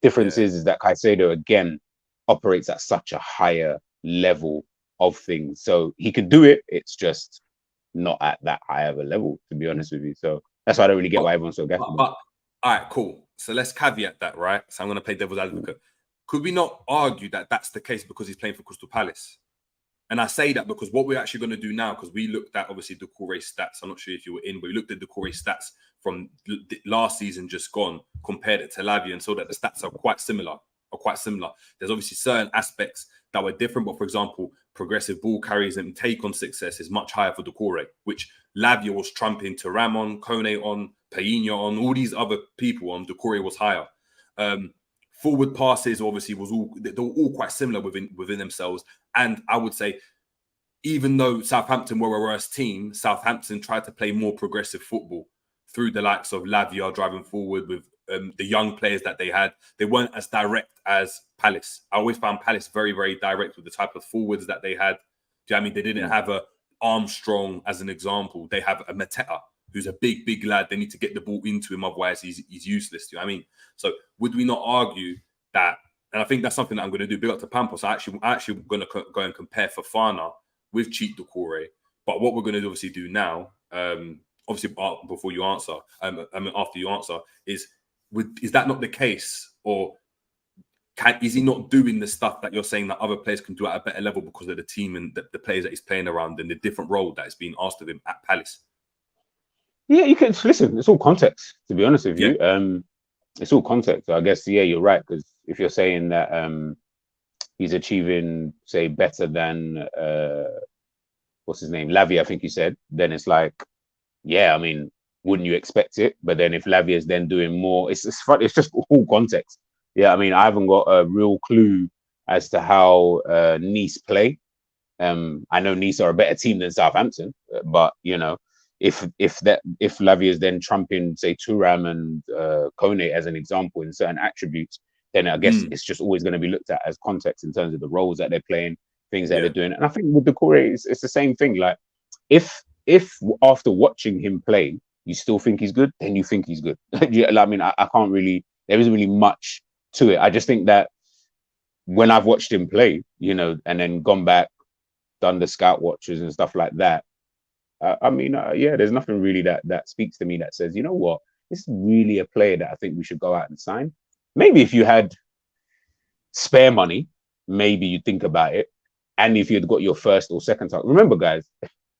Difference is that Caicedo again operates at such a higher level of things, so he can do it. It's just not at that high of a level, to be honest with you. So that's why I don't really get why everyone's so gassed. But all right, cool. So let's caveat that, right? So I'm going to play devil's advocate. Could we not argue that that's the case because he's playing for Crystal Palace? And I say that because what we're actually going to do now, because we looked at obviously Doucoure's stats. I'm not sure if you were in, but we looked at Doucoure's stats from last season just gone, compared it to Lavia, and saw that the stats are quite similar. There's obviously certain aspects that were different, but for example, progressive ball carries and take on success is much higher for Doucoure, which Lavia was trumping to Ramon, Kone on, Painha on, all these other people on. Doucoure was higher. Forward passes obviously they were all quite similar within themselves. And I would say, even though Southampton were a worse team, Southampton tried to play more progressive football through the likes of Lavia driving forward with the young players that they had. They weren't as direct as Palace. I always found Palace very, very direct with the type of forwards that they had. Do you know what I mean? They didn't have a Armstrong as an example. They have a Mateta, who's a big, big lad. They need to get the ball into him, otherwise he's useless. Do you know what I mean? So would we not argue that? And I think that's something that I'm going to do. Big up to Pampos. I'm actually going to go and compare Fofana with Cheick Doucour. But what we're going to obviously do now, obviously before you answer, after you answer, is that not the case, or is he not doing the stuff that you're saying that other players can do at a better level because of the team and the players that he's playing around and the different role that is being asked of him at Palace? Yeah, you can listen. It's all context, to be honest with you. It's all context. So I guess you're right, because if you're saying that he's achieving, say, better than what's his name, Lavia, I think you said, then it's like, yeah, I mean, wouldn't you expect it? But then if Lavia is then doing more, it's fun. It's just all context. Yeah, I mean, I haven't got a real clue as to how Nice play. I know Nice are a better team than Southampton, but you know, if Lavia is then trumping, say, Thuram and Kone as an example in certain attributes, then I guess it's just always going to be looked at as context in terms of the roles that they're playing, things that they're doing. And I think with Doucoure, it's the same thing. Like, if after watching him play, you still think he's good, then you think he's good. I mean, I can't really, there isn't really much to it. I just think that when I've watched him play, you know, and then gone back, done the scout watches and stuff like that, I mean, yeah, there's nothing really that speaks to me that says, you know what, this is really a player that I think we should go out and sign. Maybe if you had spare money, maybe you'd think about it. But I mean, yeah, there's nothing really that speaks to me that says, you know what, this is really a player that I think we should go out and sign. Maybe if you had spare money, maybe you'd think about it. But I mean, yeah, there's nothing really that speaks to me that says, you know what, this is really a player that I think we should go out and sign. Maybe if you had and if you'd got your first or second target. Remember, guys,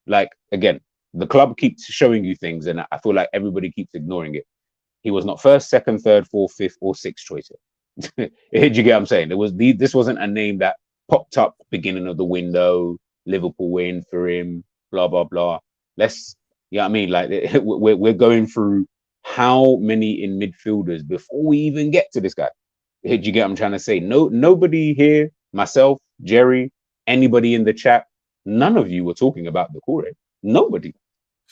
like again, the club keeps showing you things, and I feel like everybody keeps ignoring it. He was not first, second, third, fourth, fifth, or sixth choice. Do you get what I'm saying? This wasn't a name that popped up beginning of the window. Liverpool win for him. Blah blah blah. Let's, you know what I mean? Like we're going through how many in midfielders before we even get to this guy. Do you get what I'm trying to say? No, nobody here, myself, Jerry, anybody in the chat, none of you were talking about Doucoure. Nobody.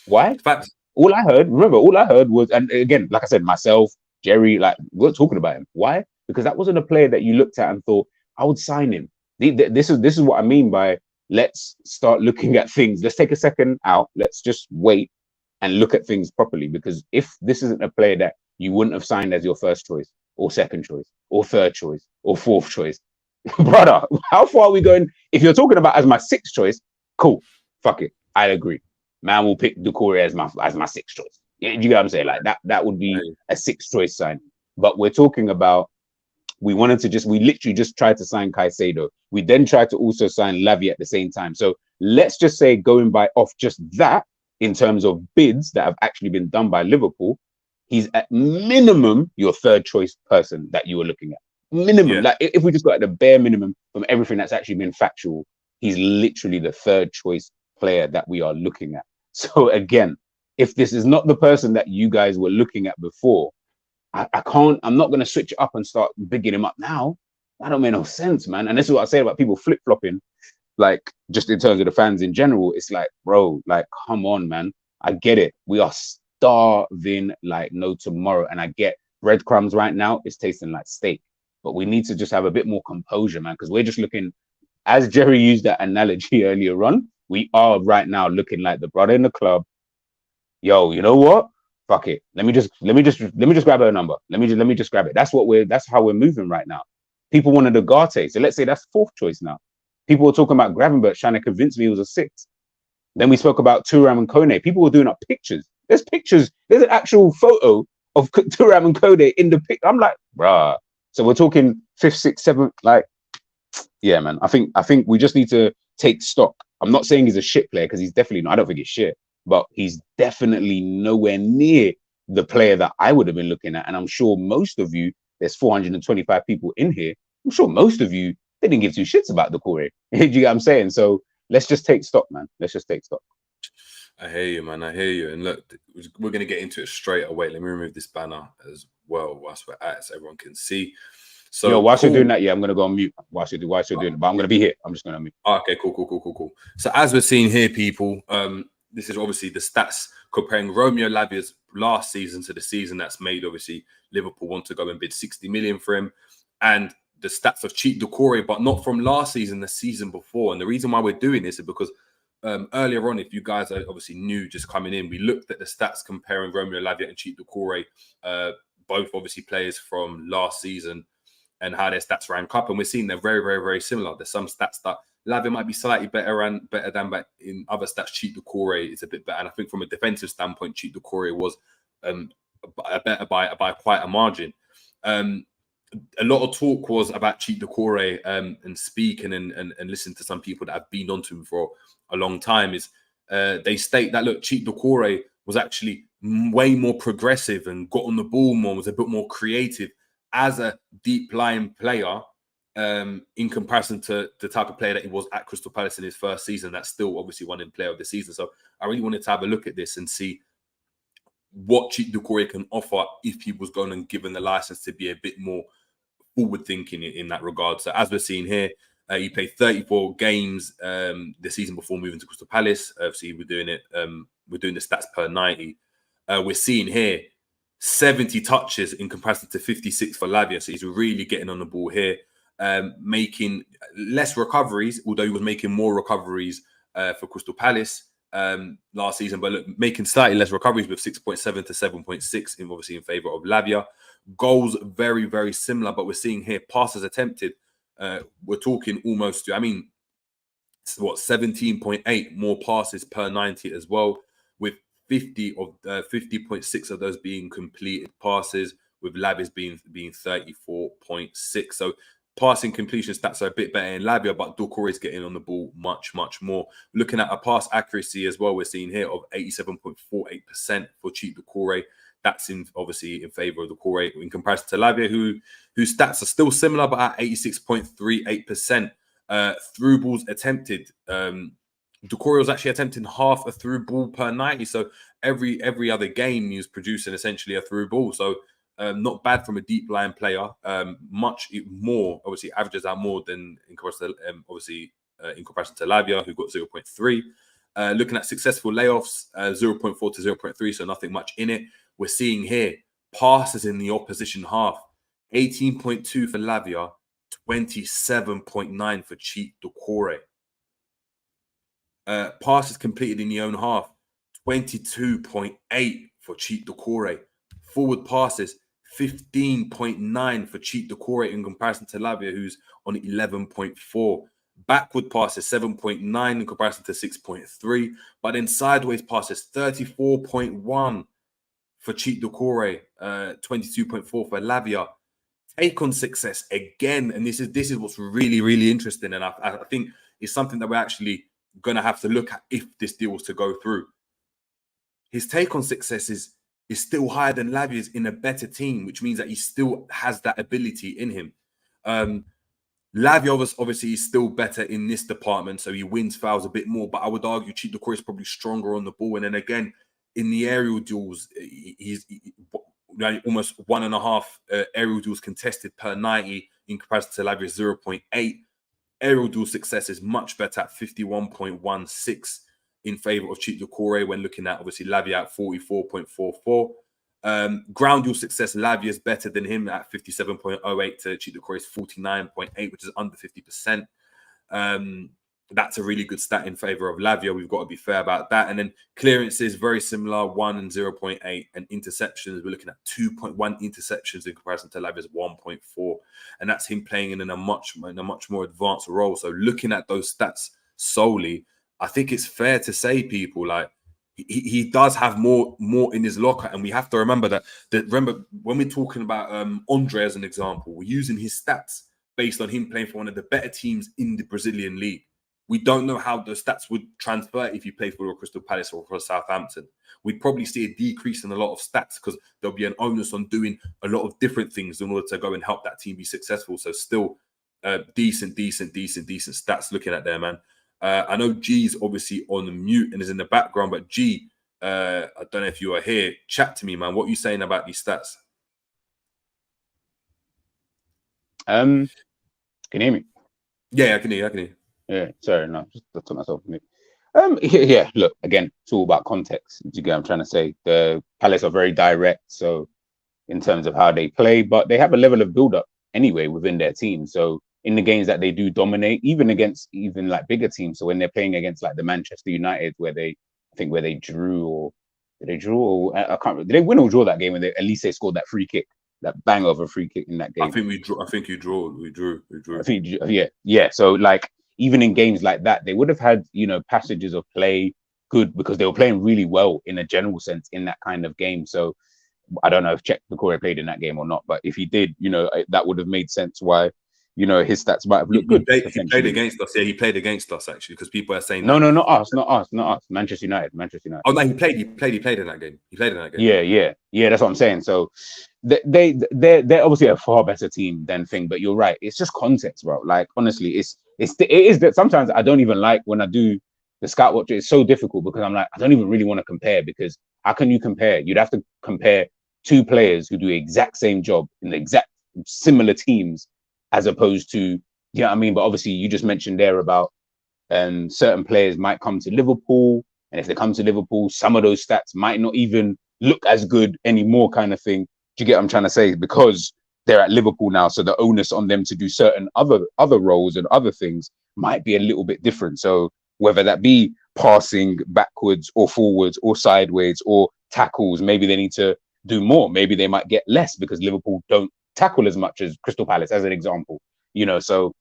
Why? Facts. All I heard was, and again, like I said, myself, Jerry, like we're talking about him. Why? Because that wasn't a player that you looked at and thought, I would sign him. This is what I mean by let's start looking at things. Let's take a second out. Let's just wait and look at things properly. Because if this isn't a player that you wouldn't have signed as your first choice or second choice or third choice or fourth choice, brother, how far are we going? If you're talking about as my sixth choice, cool, fuck it, I agree. Man will pick Doucoure as my sixth choice. You get what I'm saying? Like that would be a sixth choice sign. But we're talking about we literally just tried to sign Caicedo. We then tried to also sign Lavia at the same time. So let's just say going by off just that in terms of bids that have actually been done by Liverpool, he's at minimum your third choice person that you were looking at. Minimum. Yeah. Like if we just got at the bare minimum from everything that's actually been factual, he's literally the third choice player that we are looking at. So again, if this is not the person that you guys were looking at before, I'm not going to switch it up and start bigging him up now. That don't make no sense, man. And this is what I say about people flip-flopping, like just in terms of the fans in general. It's like, bro, like, come on, man. I get it. We are starving like no tomorrow. And I get breadcrumbs right now. It's tasting like steak. But we need to just have a bit more composure, man, because we're just looking, as Jerry used that analogy earlier on, we are right now looking like the brother in the club. Yo, you know what? Fuck it. Let me just grab her number. Let me just grab it. That's how we're moving right now. People wanted Ugarte. So let's say that's fourth choice now. People were talking about Gravenberch trying to convince me he was a sixth. Then we spoke about Thuram and Kone. People were doing up pictures. There's pictures. There's an actual photo of Thuram and Kone in the pic. I'm like, bruh. So we're talking fifth, sixth, seventh. Like, yeah, man. I think we just need to take stock. I'm not saying he's a shit player because he's definitely not. I don't think he's shit. But he's definitely nowhere near the player that I would have been looking at. And I'm sure most of you, there's 425 people in here. I'm sure most of you, they didn't give two shits about Doucoure. Do you get what I'm saying? So let's just take stock, man. Let's just take stock. I hear you, man. I hear you. And look, we're going to get into it straight away. Let me remove this banner as well whilst we're at it so everyone can see. So whilst you're doing that, yeah, I'm going to go on mute whilst you're doing it. But I'm going to be here. I'm just going to mute. Okay, cool. So as we're seeing here, people, this is obviously the stats comparing Romeo Lavia's last season to the season that's made. Obviously, Liverpool want to go and bid 60 million for him. And the stats of Cheick Doucour, but not from last season, the season before. And the reason why we're doing this is because earlier on, if you guys are obviously new just coming in, we looked at the stats comparing Romeo Lavia and Cheick Doucour, both obviously players from last season, and how their stats rank up. And we're seeing they're very, very, very similar. There's some stats that Lavia might be slightly better than, but in other stats, Cheick Doucour is a bit better. And I think from a defensive standpoint, Cheick Doucour was better by quite a margin. A lot of talk was about Cheick Doucour and speaking and listening to some people that have been onto him for a long time. Is they state that, look, Cheick Doucour was actually way more progressive and got on the ball more, was a bit more creative as a deep line player. In comparison to the type of player that he was at Crystal Palace in his first season, that's still obviously won in player of the season. So I really wanted to have a look at this and see what Cheick Doucour can offer if he was going and given the license to be a bit more forward thinking in that regard. So as we're seeing here, he played 34 games the season before moving to Crystal Palace. Obviously, we're doing the stats per 90. We're seeing here 70 touches in comparison to 56 for Lavia. So he's really getting on the ball here. Making less recoveries, although he was making more recoveries for Crystal Palace last season, but look, making slightly less recoveries with 6.7 to 7.6, obviously in favour of Lavia. Goals very, very similar, but we're seeing here passes attempted. We're talking almost to, 17.8 more passes per 90 as well, with 50.6 of those being completed passes, with Lavia's being 34.6. So passing completion stats are a bit better in Lavia, but Doucoure is getting on the ball much, much more. Looking at a pass accuracy as well, we're seeing here of 87.48% for Cheick Doucour. That's obviously in favour of Doucoure in comparison to Lavia, whose stats are still similar, but at 86.38%. Through balls attempted. Doucoure was actually attempting half a through ball per 90. So every other game he was producing essentially a through ball. So not bad from a deep line player. Much more, obviously, averages out more than in comparison to, in comparison to Lavia, who got 0.3. Looking at successful layoffs, 0.4 to 0.3, so nothing much in it. We're seeing here passes in the opposition half, 18.2 for Lavia, 27.9 for Cheick Doucour. Passes completed in the own half, 22.8 for Cheick Doucour. Forward passes, 15.9 for Cheick Doucour in comparison to Lavia, who's on 11.4. Backward passes, 7.9 in comparison to 6.3. But then sideways passes, 34.1 for Cheick Doucour, 22.4 for Lavia. Take on success again, and this is what's really, really interesting. And I think it's something that we're actually going to have to look at if this deal was to go through. His take on success is still higher than Lavia's in a better team, which means that he still has that ability in him. Lavia obviously is still better in this department, so he wins fouls a bit more, but I would argue Cheick Doucour is probably stronger on the ball. And then again, in the aerial duels, he's almost 1.5 aerial duels contested per 90 in comparison to Lavia's 0.8. Aerial duel success is much better at 51.16 in favour of Cheick Doucour when looking at, obviously, Lavia at 44.44. Ground duel success, Lavia is better than him at 57.08 to Cheick Doucour's 49.8, which is under 50%. That's a really good stat in favour of Lavia. We've got to be fair about that. And then clearances, very similar, 1 and 0.8. And interceptions, we're looking at 2.1 interceptions in comparison to Lavia's 1.4. And that's him playing in a much more advanced role. So looking at those stats solely, I think it's fair to say, people, like, he does have more in his locker. And we have to remember that remember, when we're talking about Andre as an example, we're using his stats based on him playing for one of the better teams in the Brazilian league. We don't know how the stats would transfer if you play for Crystal Palace or for Southampton. We'd probably see a decrease in a lot of stats because there'll be an onus on doing a lot of different things in order to go and help that team be successful. So still decent stats looking at there, man. I know G's obviously on the mute and is in the background, but G, I don't know if you are here. Chat to me, man. What are you saying about these stats? Can you hear me? Yeah, I can hear you. Yeah, sorry, no, just took myself from it. Yeah, look, again, it's all about context. You get what I'm trying to say? The Palace are very direct, so in terms of how they play, but they have a level of build-up anyway within their team. So in the games that they do dominate, even against like bigger teams. So when they're playing against like the Manchester United, where they drew, or I can't remember. Did they win or draw that game? And at least they scored that free kick, that bang of a free kick in that game. I think we drew. I think you drew. We drew. I think, yeah. So like, even in games like that, they would have had, passages of play good because they were playing really well in a general sense in that kind of game. So I don't know if Cheick Doucour played in that game or not, but if he did, that would have made sense why, his stats might have looked good. He played against us. Yeah, he played against us actually, because people are saying no, not us. Manchester United. Oh no, he played in that game. Yeah. That's what I'm saying. So they're obviously a far better team than thing. But you're right. It's just context, bro. Like honestly, it is that sometimes I don't even like when I do the scout watch. It's so difficult because I'm like, I don't even really want to compare, because how can you compare? You'd have to compare two players who do the exact same job in the exact similar teams, as opposed to, you know what I mean? But obviously you just mentioned there about certain players might come to Liverpool, and if they come to Liverpool, some of those stats might not even look as good anymore, kind of thing. Do you get what I'm trying to say? Because they're at Liverpool now, so the onus on them to do certain other roles and other things might be a little bit different. So whether that be passing backwards or forwards or sideways or tackles, maybe they need to do more. Maybe they might get less because Liverpool don't tackle as much as Crystal Palace, as an example. So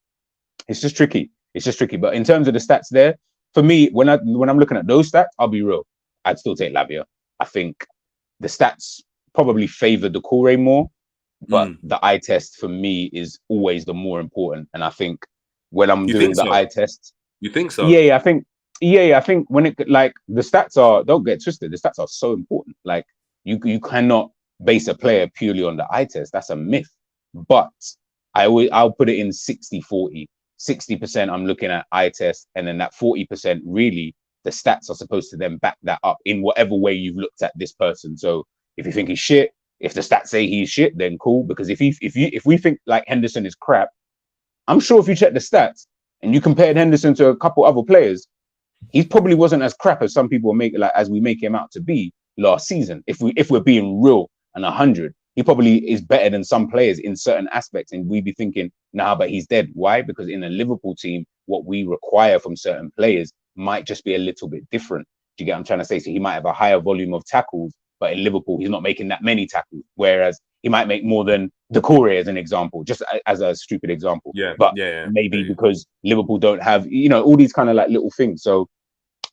it's just tricky. But in terms of the stats there, for me, when I'm looking at those stats, I'll be real, I'd still take Lavia. I think the stats probably favor Doucoure more. but the eye test for me is always the more important. And I think when I'm You doing think the so? eye test, You think so? yeah, I think when it like the stats are, don't get twisted, the stats are so important. Like you cannot base a player purely on the eye test. That's a myth. But I'll put it in 60-40. 60% I'm looking at eye test, and then that 40% really the stats are supposed to then back that up in whatever way you've looked at this person. So if you think he's shit, if the stats say he's shit, then cool. Because if we think like Henderson is crap, I'm sure if you check the stats and you compared Henderson to a couple other players, he probably wasn't as crap as some people make, like as we make him out to be last season. If we're being real and 100, he probably is better than some players in certain aspects, and we'd be thinking, nah, but he's dead. Why? Because in a Liverpool team, what we require from certain players might just be a little bit different. Do you get what I'm trying to say? So he might have a higher volume of tackles, but in Liverpool, he's not making that many tackles. Whereas he might make more than Doucoure as an example, just as a stupid example. But maybe because Liverpool don't have, all these kind of like little things. So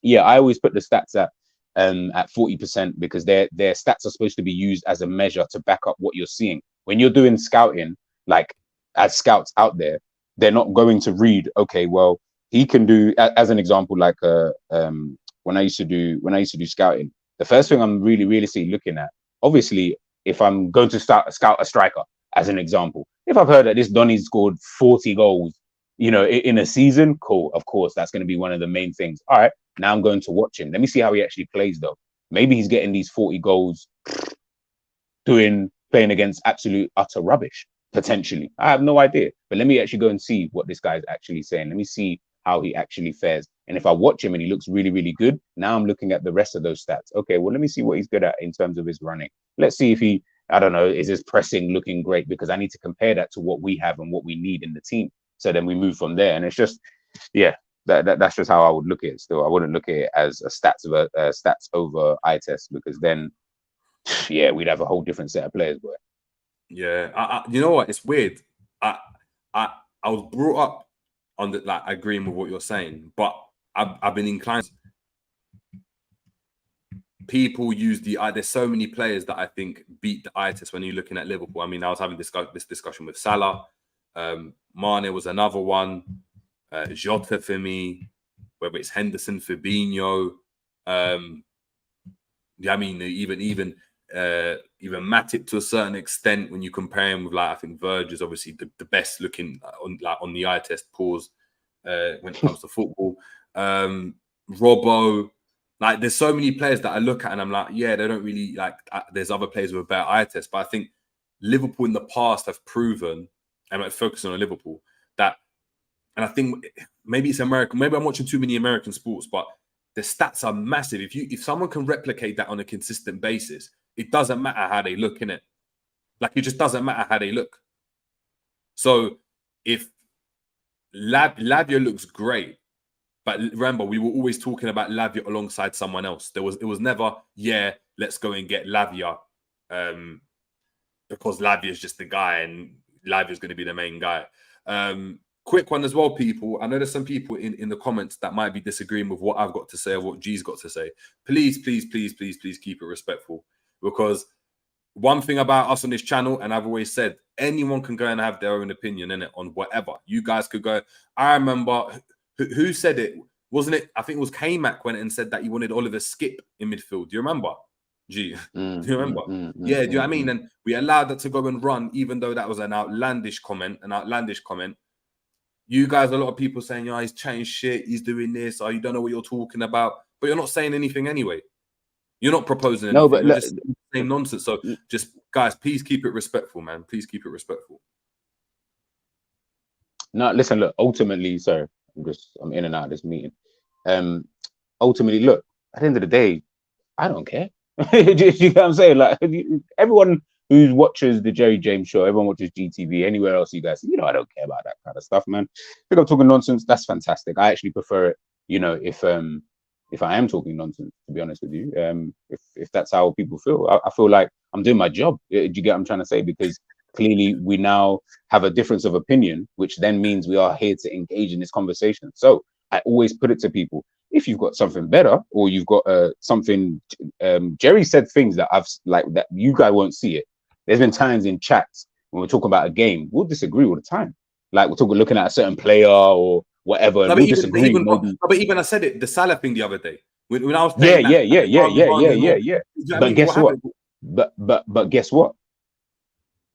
yeah, I always put the stats at 40% because their stats are supposed to be used as a measure to back up what you're seeing. When you're doing scouting, like as scouts out there, they're not going to read, okay, well, he can do, as an example, like when I used to do scouting, the first thing I'm really realistically looking at, obviously, if I'm going to scout a striker, as an example, if I've heard that this Donny scored 40 goals, in a season, cool, of course, that's going to be one of the main things. All right, now I'm going to watch him. Let me see how he actually plays, though. Maybe he's getting these 40 goals playing against absolute utter rubbish, potentially. I have no idea. But let me actually go and see what this guy's actually saying. Let me see how he actually fares. And if I watch him and he looks really, really good, now I'm looking at the rest of those stats. Okay, well, let me see what he's good at in terms of his running. Let's see if he, I don't know, is his pressing looking great? Because I need to compare that to what we have and what we need in the team. So then we move from there. And it's just, yeah, that's just how I would look at it still. I wouldn't look at it as a stats over eye test, because then, yeah, we'd have a whole different set of players, boy. Yeah, you know what? It's weird. I was brought up on the, like, agreeing with what you're saying, but I've been inclined. People use the eye. There's so many players that I think beat the eye test when you're looking at Liverpool. I mean, I was having this discussion with Salah. Mane was another one. Jota for me, whether it's Henderson, Fabinho. I mean, even Matip to a certain extent when you compare him with, like, I think Verge is obviously the best looking on the eye test pause when it comes to football. Robbo, like, there's so many players that I look at and I'm like, yeah, they don't really, like, there's other players with a better eye test, but I think Liverpool in the past have proven, and I'm focusing on Liverpool, that, and I think maybe it's American, maybe I'm watching too many American sports, but the stats are massive. If someone can replicate that on a consistent basis, it doesn't matter how they look, innit? Like, it just doesn't matter how they look. So if Lavia looks great, but remember, we were always talking about Lavia alongside someone else. It was never, yeah, let's go and get Lavia because Lavia is just the guy and Lavia is going to be the main guy. Quick one as well, people. I know there's some people in the comments that might be disagreeing with what I've got to say or what G's got to say. Please, please, please, please, please keep it respectful. Because one thing about us on this channel, and I've always said, anyone can go and have their own opinion in it on whatever. You guys could go. I remember who said it? Wasn't it? I think it was K-Mac went and said that he wanted Oliver Skip in midfield. Do you remember? G, do you remember? Yeah, do you know what I mean? And we allowed that to go and run, even though that was an outlandish comment. You guys, a lot of people saying, he's changed shit, he's doing this, or you don't know what you're talking about, but you're not saying anything anyway. You're not proposing anything. No, but you're just saying nonsense. So just, guys, please keep it respectful, man. Please keep it respectful. No, listen, look, ultimately, sorry, I'm in and out of this meeting. Ultimately, look, at the end of the day, I don't care. Do you know what I'm saying? Like, everyone who watches the Jerry James show, everyone watches GTV, anywhere else you guys, I don't care about that kind of stuff, man. If I'm talking nonsense, that's fantastic. I actually prefer it, if I am talking nonsense, to be honest with you. If that's how people feel, I feel like I'm doing my job. Do you get what I'm trying to say? Because clearly we now have a difference of opinion, which then means we are here to engage in this conversation. So I always put it to people, if you've got something better or you've got something, Jerry said things that that you guys won't see it. There's been times in chats when we're talking about a game, we'll disagree all the time. Like we're looking at a certain player or whatever, and No, we'll disagree. but even I said it, the Salah thing the other day when I was Yeah, playing yeah, that, yeah, yeah, yeah, yeah, yeah, do yeah. you know what I But mean? What guess what? happened? But guess what?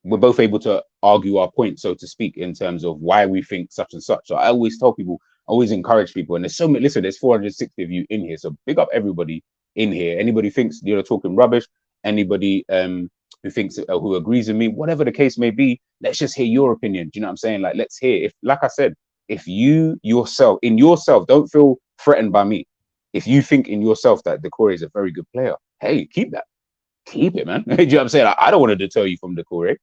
We're both able to argue our point, so to speak, in terms of why we think such and such. So I always tell people, always encourage people, and there's so many. Listen, there's 460 of you in here, so big up everybody in here. Anybody thinks you're talking rubbish, anybody who thinks who agrees with me, whatever the case may be, let's just hear your opinion. Do you know what I'm saying? Like, let's hear. If, like I said, if you yourself don't feel threatened by me. If you think in yourself that Doucoure is a very good player, hey, keep it, man. Do you know what I'm saying? I don't want to deter you from Doucoure.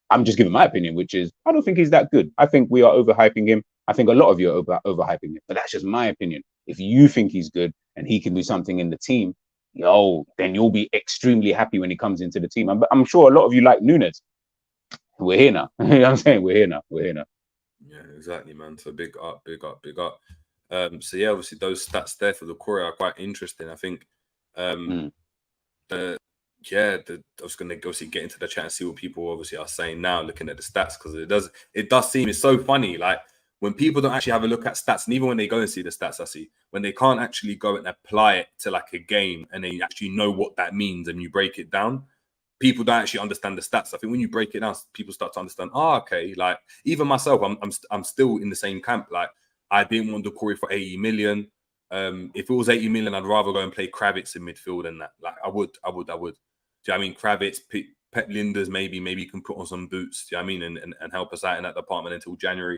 I'm just giving my opinion, which is I don't think he's that good. I think we are overhyping him. I think a lot of you are overhyping him, but that's just my opinion. If you think he's good and he can do something in the team, then you'll be extremely happy when he comes into the team. I'm sure a lot of you like Nunes. We're here now. You know what I'm saying? We're here now. Yeah, exactly, man. So big up. So yeah, obviously those stats there for Doucoure are quite interesting. I think I was going to obviously get into the chat and see what people obviously are saying now, looking at the stats, because it does seem, it's so funny. Like when people don't actually have a look at stats, and even when they go and see the stats, I see when they can't actually go and apply it to like a game and they actually know what that means and you break it down, people don't actually understand the stats. I think when you break it down, people start to understand. Oh, okay. Like even myself, I'm still in the same camp. Like I didn't want Doucoure for 80 million. If it was 80 million, I'd rather go and play Kravitz in midfield than that. Like I would. Do you know what I mean? Kravitz, Pep Linders, maybe you can put on some boots, do you know what I mean? And help us out in that department until January.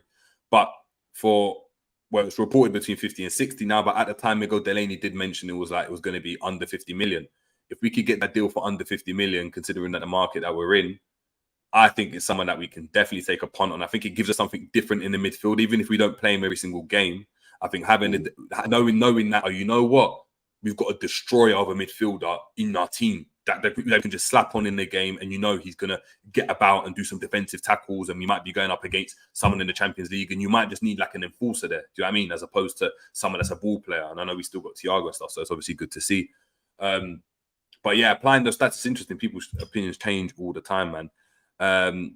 But it's reported between 50 and 60 now, but at the time, Miguel Delaney did mention it was going to be under 50 million. If we could get that deal for under 50 million, considering that the market that we're in, I think it's someone that we can definitely take a punt on. I think it gives us something different in the midfield, even if we don't play him every single game. I think knowing that, you know what? We've got a destroyer of a midfielder in our team that they can just slap on in the game, and he's going to get about and do some defensive tackles, and we might be going up against someone in the Champions League, and you might just need like an enforcer there, do you know what I mean, as opposed to someone that's a ball player. And I know we still got Thiago and stuff, so it's obviously good to see. But yeah, applying those stats is interesting. People's opinions change all the time, man.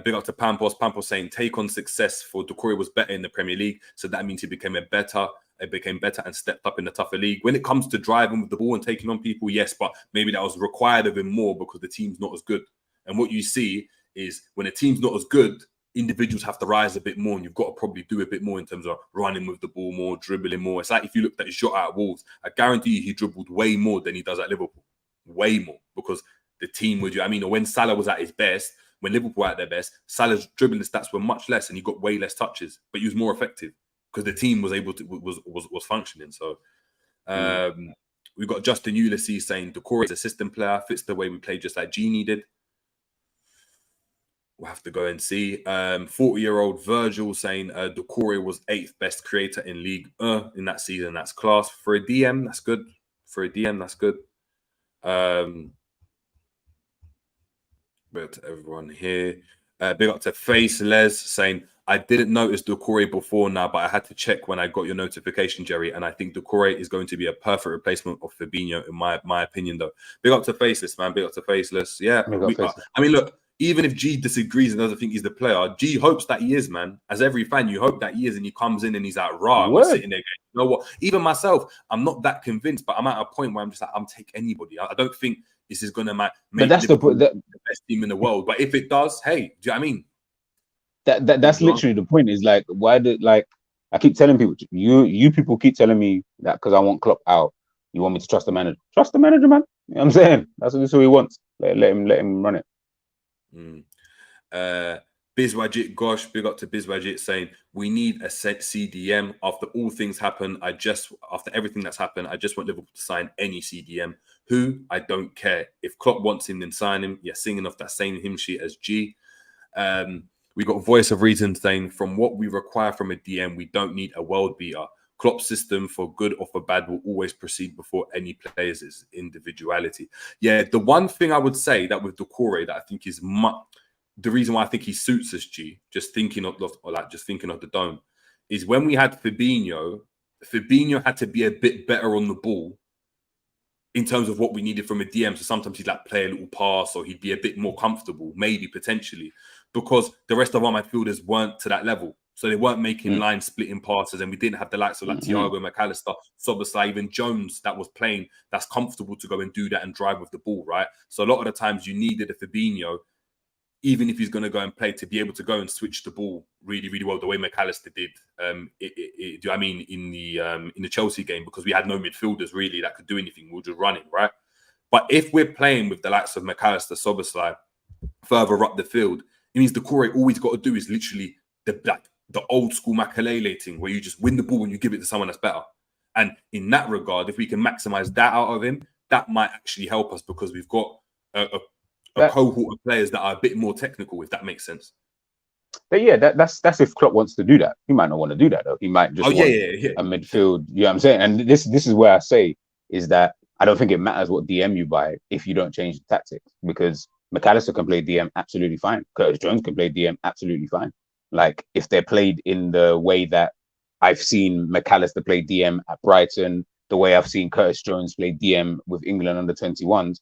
Big up to Pampos. Pampos saying take on success for Doucoure was better in the Premier League, so that means he became better and stepped up in the tougher league. When it comes to driving with the ball and taking on people, yes, but maybe that was required of him more because the team's not as good. And what you see is when a team's not as good, individuals have to rise a bit more, and you've got to probably do a bit more in terms of running with the ball more, dribbling more. It's like if you looked at his shot at Wolves, I guarantee you he dribbled way more than he does at Liverpool. Way more, because the team would, or when Salah was at his best, when Liverpool were at their best, Salah's dribbling stats were much less and he got way less touches, but he was more effective because the team was able to was functioning. So we've got Justin Ulysses saying Doucoure is a system player, fits the way we play, just like Genie did. We'll have to go and see. 40-year-old Virgil saying Doucoure was 8th best creator in League in that season. That's class. For a DM, that's good. But everyone here. Big up to Face Les saying, I didn't notice Doucoure before now, but I had to check when I got your notification, Jerry. And I think Doucoure is going to be a perfect replacement of Fabinho, in my opinion, though. Big up to Faceless, man. Big up to Faceless. Yeah. I mean, look, even if G disagrees and doesn't think he's the player, G hopes that he is, man. As every fan, you hope that he is, and he comes in and he's like, rah, we're sitting there going, you know what? Even myself, I'm not that convinced, but I'm at a point where I'm just like, I'm take anybody. I don't think this is going to make Liverpool the best team in the world. But if it does, hey, do you know what I mean? That's literally the point. Is like, why did I keep telling people, you people keep telling me that because I want Klopp out, you want me to trust the manager. Trust the manager, man. You know what I'm saying? That's what he wants. Let him run it. Bizwajit, gosh, big up to Bizwajit saying we need a set CDM. After all things happen, after everything that's happened, I just want Liverpool to sign any CDM. Who? I don't care. If Klopp wants him, then sign him. Yeah, singing off that same hymn sheet as G. We got Voice of Reason saying from what we require from a DM, we don't need a world beater. Klopp's system, for good or for bad, will always proceed before any player's individuality. Yeah, the one thing I would say that with Doucoure that I think is the reason why I think he suits us, G, just thinking of the dome, is when we had Fabinho had to be a bit better on the ball in terms of what we needed from a DM. So sometimes he'd like play a little pass, or he'd be a bit more comfortable, maybe potentially, because the rest of our midfielders weren't to that level. So they weren't making line splitting passes, and we didn't have the likes of like Thiago, McAllister, Szoboszlai, even Jones that was playing, that's comfortable to go and do that and drive with the ball, right? So a lot of the times you needed a Fabinho, even if he's going to go and play, to be able to go and switch the ball really, really well, the way McAllister did. Do I mean in the Chelsea game, because we had no midfielders really that could do anything. We were just running, right? But if we're playing with the likes of McAllister, Szoboszlai, further up the field, it means Doucoure, all he's got to do is literally the old school Makelele thing, where you just win the ball and you give it to someone that's better. And in that regard, if we can maximize that out of him, that might actually help us, because we've got a cohort of players that are a bit more technical, if that makes sense. But yeah, that's if Klopp wants to do that. He might not want to do that though. He might just want a midfield. You know what I'm saying? And this is where I say is that I don't think it matters what DM you buy if you don't change the tactics, because McAllister can play DM absolutely fine. Curtis Jones can play DM absolutely fine. Like if they're played in the way that I've seen McAllister play DM at Brighton, the way I've seen Curtis Jones play DM with England under 21s,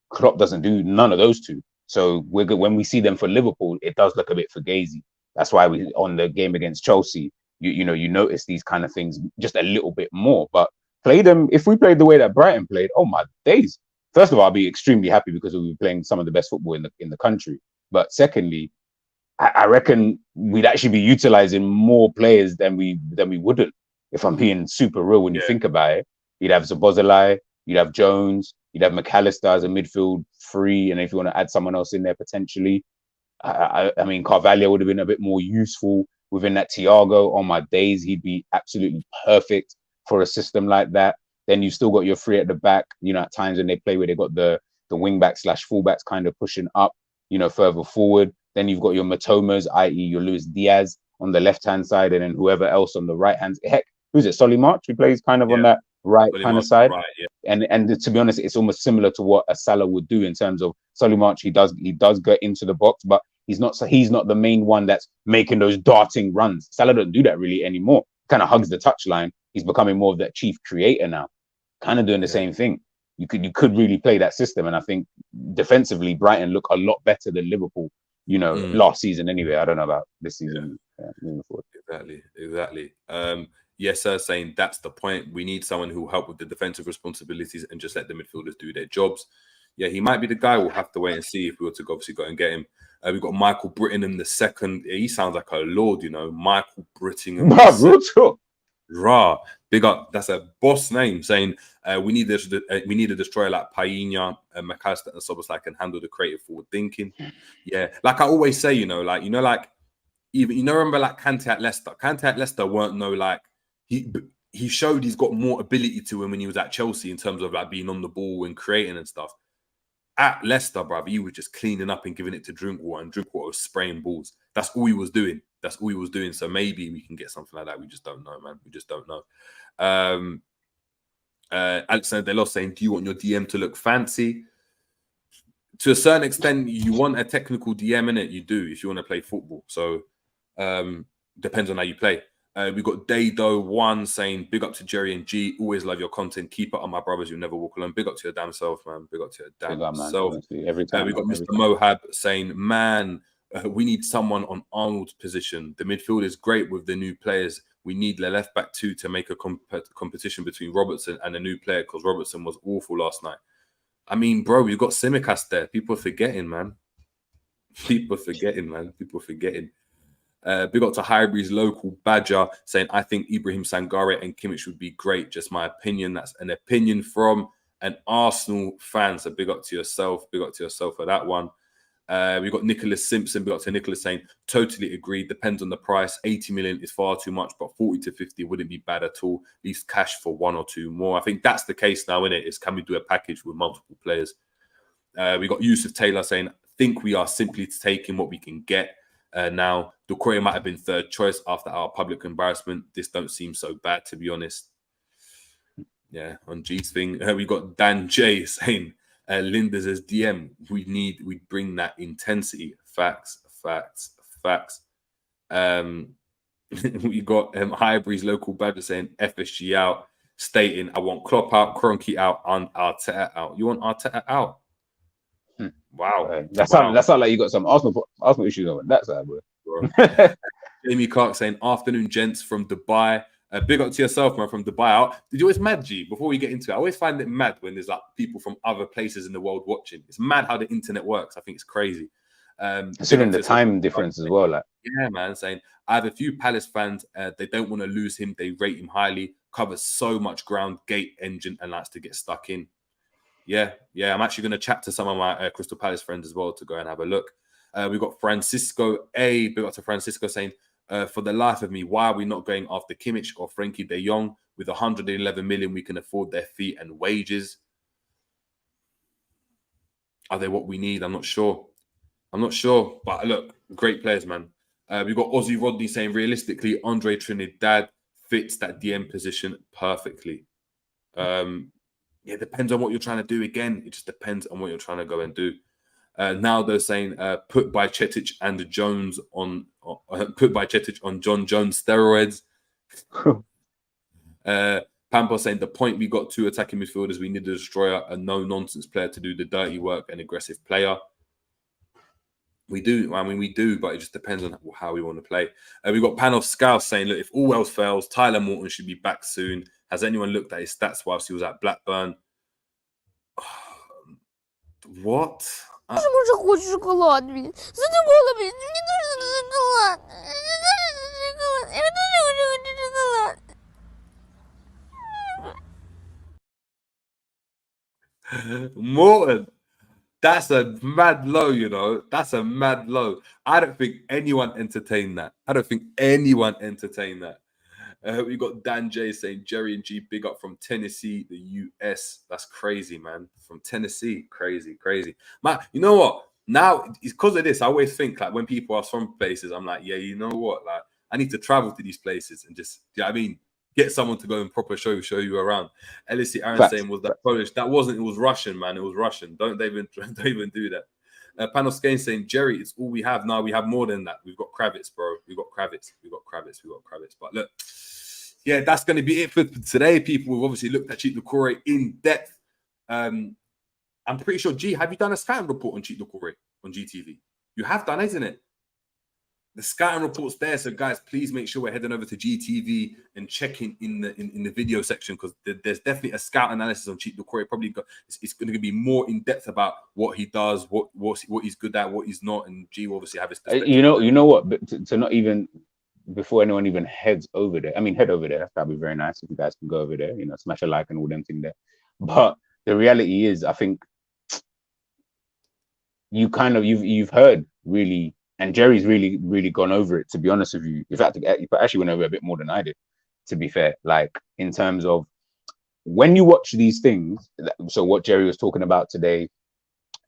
Klopp doesn't do none of those two. So we're good. When we see them for Liverpool, it does look a bit fugazi. That's why we on the game against Chelsea, you notice these kind of things just a little bit more. But play them, if we played the way that Brighton played, oh my days. First of all, I'll be extremely happy because we'll be playing some of the best football in the country. But secondly, I reckon we'd actually be utilizing more players than we wouldn't, if I'm being super real. When you think about it, you'd have Szoboszlai, you'd have Jones, you'd have McAllister as a midfield free, and if you want to add someone else in there potentially, I mean Carvalho would have been a bit more useful within that. Thiago, on my days, he'd be absolutely perfect for a system like that. Then you've still got your three at the back. At times when they play where they got the wing back / fullbacks kind of pushing up, further forward. Then you've got your Matomas, i.e. your Luis Diaz on the left-hand side, and then whoever else on the right-hand. Heck, who's it? Solly March, who plays kind of on that right kind of side. Right, yeah. And to be honest, it's almost similar to what a Salah would do in terms of Solly March. He does get into the box, but he's not the main one that's making those darting runs. Salah doesn't do that really anymore. Kind of hugs the touchline. He's becoming more of that chief creator now, kind of doing the same thing. You could really play that system, and I think defensively Brighton look a lot better than Liverpool. Last season anyway. I don't know about this season. Moving forward. Exactly. Yes, sir. Saying that's the point. We need someone who will help with the defensive responsibilities and just let the midfielders do their jobs. Yeah, he might be the guy. We'll have to wait and see if we were to obviously go and get him. We've got Michael Brittingham the second. He sounds like a lord, Michael Brittingham. Rah, big up. That's a boss name. Saying we need a destroyer like Painha and McAllister and Szoboszlai can handle the creative forward thinking. Yeah, like I always say, remember like Kante at Leicester. Kante at Leicester weren't he showed he's got more ability to him when he was at Chelsea in terms of like being on the ball and creating and stuff. At Leicester, bruv, he was just cleaning up and giving it to Drinkwater, and Drinkwater was spraying balls. That's all he was doing. So maybe we can get something like that. We just don't know, man. We just don't know. Alexander Delos saying, do you want your DM to look fancy? To a certain extent, you want a technical DM in it. You do if you want to play football. So depends on how you play. We got Dado1 saying, big up to Jerry and G. Always love your content. Keep it on, my brothers. You'll never walk alone. Big up to your damn self, man. Big up to your damn self. Every time. We got Mr. Mohab saying, man, we need someone on Arnold's position. The midfield is great with the new players. We need the left back too to make a competition between Robertson and a new player, because Robertson was awful last night. I mean, bro, we've got Tsimikas there. People are forgetting, man. People are forgetting. Big up to Highbury's local Badger saying, I think Ibrahim Sangare and Kimmich would be great. Just my opinion. That's an opinion from an Arsenal fan. So big up to yourself. Big up to yourself for that one. We've got Nicholas Simpson. Big up to Nicholas saying, totally agree. Depends on the price. 80 million is far too much, but 40 to 50 wouldn't be bad at all. Least cash for one or two more. I think that's the case now, isn't it? Is can we do a package with multiple players? We got Yusuf Taylor saying, think we are simply taking what we can get. Now, Doucoure might have been third choice after our public embarrassment. This don't seem so bad, to be honest. Yeah, on G's thing. We got Dan J saying, Linda's as DM. We bring that intensity. Facts. We got Highbury's local Badger saying, FSG out. stating, I want Klopp out, Kroenke out, and Arteta out. You want Arteta out? Wow. That Wow. sound like you got some Arsenal issues on that side, bro. Jamie Clark saying, afternoon, gents from Dubai. Big up to yourself, man, from Dubai out. Did you always mad, G, before we get into it? I always find it mad when there's like people from other places in the world watching. It's mad how the internet works. I think it's crazy. Considering the time difference as well. Like, yeah, man, saying, I have a few Palace fans. They don't want to lose him. They rate him highly. Covers so much ground, gate engine, and likes to get stuck in. Yeah. I'm actually going to chat to some of my Crystal Palace friends as well to go and have a look. We've got Francisco A. Big up to Francisco saying, for the life of me, why are we not going after Kimmich or Frankie de Jong? With 111 million, we can afford their fee and wages. Are they what we need? I'm not sure. But look, great players, man. We've got Ozzy Rodney saying, realistically, Andre Trinidad fits that DM position perfectly. It depends on what you're trying to do. Again, it just depends on what you're trying to go and do. Now they're saying put by Chetic and Jones on John Jones steroids. Pampa saying the point we got two attacking midfielders, we need a destroyer, a no-nonsense player to do the dirty work, an aggressive player. We do, but it just depends on how we want to play. We've got Panov Scouse saying, look, if all else fails, Tyler Morton should be back soon. Has anyone looked at his stats whilst he was at Blackburn? What? Почему же хочешь шоколад, блин? Задумала, блин. Мне нужен шоколад. Я тоже хочу шоколад. Morton, that's a mad low, you know. That's a mad low. I don't think anyone entertained that. We got Dan J saying, Jerry and G, big up from Tennessee, the US. That's crazy, man. From Tennessee, crazy. Man, you know what? Now, it's because of this, I always think, like, when people are from places, I'm like, yeah, you know what? Like, I need to travel to these places and just, you know what I mean? Get someone to go and proper show you around. LSC Aaron saying, was that Polish? That wasn't. It was Russian, man. It was Russian. Don't even do that. Panel Skane saying, Jerry, it's all we have. Now we have more than that. We've got Kravitz, bro. We've got Kravitz. But look, yeah, that's going to be it for today, people. We've obviously looked at Cheick Doucour in depth. I'm pretty sure, G, have you done a scouting report on Cheick Doucour on GTV? You have done, isn't it? The scouting report's there, so guys, please make sure we're heading over to GTV and checking in the video section, because there's definitely a scout analysis on Cheick Doucour. It's going to be more in depth about what he does, what he's good at, what he's not, and G will obviously have his perspective. You know what? But to not even, before anyone even heads over there, I mean, head over there. That'd be very nice if you guys can go over there. You know, smash a like and all them thing there. But the reality is, I think you've heard really. And Jerry's really gone over it, to be honest with you. In fact, he actually went over it a bit more than I did, to be fair. Like, in terms of when you watch these things, so what Jerry was talking about today,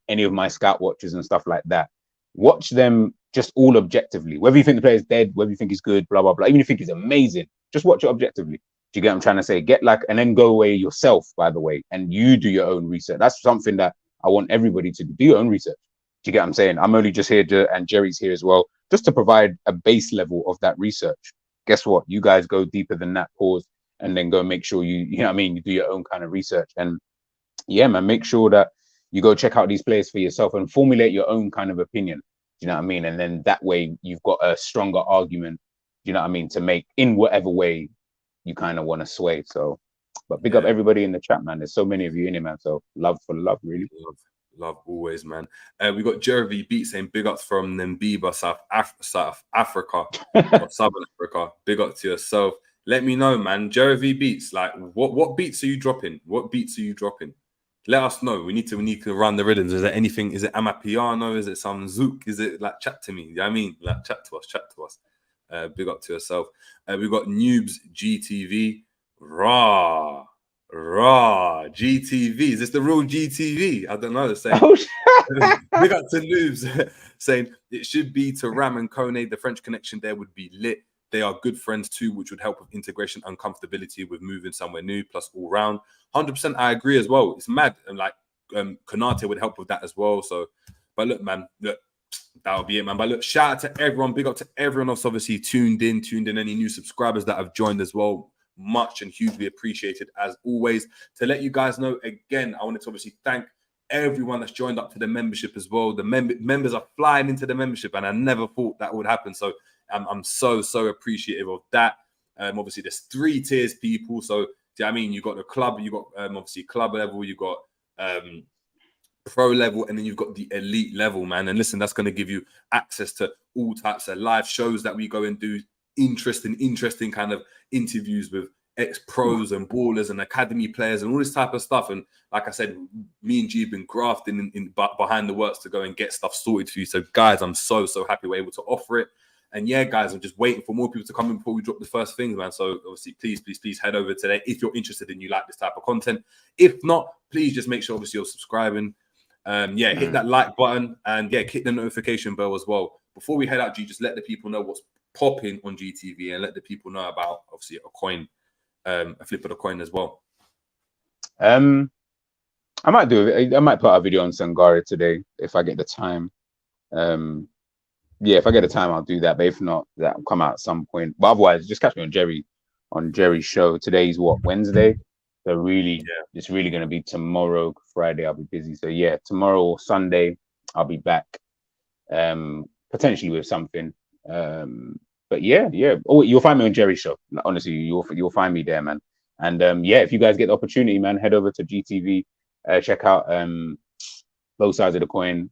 any of my scout watches and stuff like that, watch them just all objectively. Whether you think the player's dead, whether you think he's good, blah, blah, blah. Even if you think he's amazing, just watch it objectively. Do you get what I'm trying to say? And then go away yourself, by the way, and you do your own research. That's something that I want everybody to do. Do your own research. Do you get what I'm saying? I'm only just here, and Jerry's here as well, just to provide a base level of that research. Guess what? You guys go deeper than that, pause, and then go make sure you know what I mean, you do your own kind of research. And yeah, man, make sure that you go check out these players for yourself and formulate your own kind of opinion. Do you know what I mean? And then that way you've got a stronger argument, do you know what I mean, to make in whatever way you kind of want to sway. So, but big up everybody in the chat, man. There's so many of you in here, man. So love for love, really. Love always, man. We got Jeremy Beat saying big ups from Namibia, South Africa, or Southern Africa. Big up to yourself. Let me know, man. Jeremy Beats, like what beats are you dropping? Let us know. We need to run the rhythms. Is there anything? Is it Amapiano? Is it some Zouk? Is it like chat to me? You know what I mean? Like chat to us. Big up to yourself. We've got Noobs GTV. Raw GTV. Is this the real GTV? I don't know. Saying, big up to Noobs saying it should be to Ram and Kone. The French connection there would be lit. They are good friends too, which would help with integration and comfortability with moving somewhere new, plus all round. 100% I agree as well. It's mad. And like Konate would help with that as well. So, but look, man, that'll be it, man. But look, shout out to everyone. Big up to everyone else, obviously, tuned in. Any new subscribers that have joined as well. much and hugely appreciated as always. To let you guys know again, I wanted to obviously thank everyone that's joined up to the membership as well. The members are flying into the membership, and I never thought that would happen. So I'm so appreciative of that. Obviously, there's 3 tiers, people. So, do you know what I mean? You got the club, you got obviously club level, you got pro level, and then you've got the elite level, man. And listen, that's going to give you access to all types of live shows that we go and do, interesting kind of interviews with ex-pros and ballers and academy players and all this type of stuff. And like I said, me and G have been grafting in behind the works to go and get stuff sorted for you. So guys, I'm so happy we're able to offer it. And yeah, guys, I'm just waiting for more people to come in before we drop the first things, man. So obviously, please head over today if you're interested and you like this type of content. If not, please just make sure obviously you're subscribing. Hit that like button and hit the notification bell as well. Before we head out, G, just let the people know what's popping on GTV and let the people know about obviously a coin. A flip of the coin as well. I might put a video on Sangare today if I get the time. If I get the time, I'll do that. But if not, that'll come out at some point. But otherwise, just catch me on Jerry's show. Today's what, Wednesday? So really, it's really going to be tomorrow. Friday, I'll be busy. So yeah, tomorrow or Sunday, I'll be back. Potentially with something. But yeah. Oh, you'll find me on Jerry's show. Honestly, you'll find me there, man. And if you guys get the opportunity, man, head over to GTV, check out Both Sides of the Coin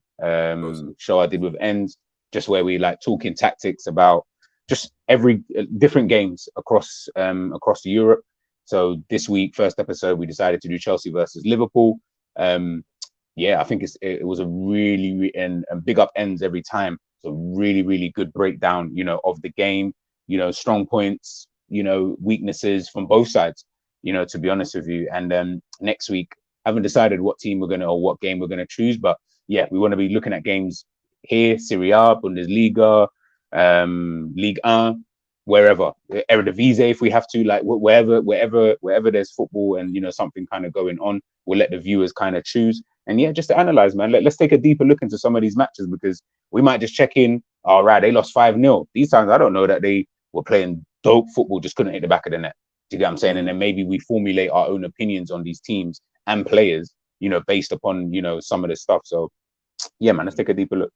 show I did with Ends, just where we like talking tactics about just every different games across Europe. So this week, first episode, we decided to do Chelsea versus Liverpool. I think it was a really and big up Ends every time. So really good breakdown, of the game, strong points, weaknesses from both sides, to be honest with you. And next week, I haven't decided what team what game we're gonna choose, but yeah, we want to be looking at games here, Serie A, Bundesliga, Ligue 1, wherever, Eredivisie, if we have to, like wherever there's football and something kind of going on, we'll let the viewers kind of choose. And yeah, just to analyze, man, let's take a deeper look into some of these matches, because we might just check in. All right, they lost 5-0. These times, I don't know that they were playing dope football, just couldn't hit the back of the net. Do you get what I'm saying? And then maybe we formulate our own opinions on these teams and players, based upon, some of this stuff. So yeah, man, let's take a deeper look.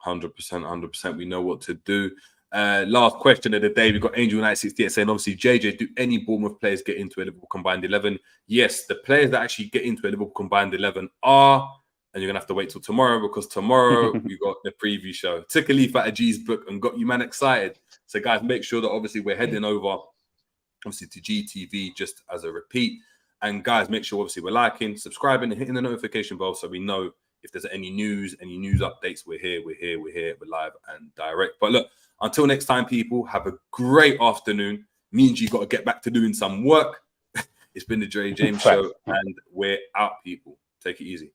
100%. We know what to do. Last question of the day, we've got Angel 968 saying, obviously, JJ, do any Bournemouth players get into a Liverpool combined 11? Yes, the players that actually get into a Liverpool combined 11 are, and you're gonna have to wait till tomorrow, because tomorrow we got the preview show. Took a leaf out of G's book and got you man excited. So guys, make sure that obviously we're heading over obviously to GTV just as a repeat. And guys, make sure obviously we're liking, subscribing, and hitting the notification bell so we know if there's any news updates. We're here, we're live and direct. But look, until next time, people, have a great afternoon. Me and G got to get back to doing some work. It's been the Dre James Show, and we're out, people. Take it easy.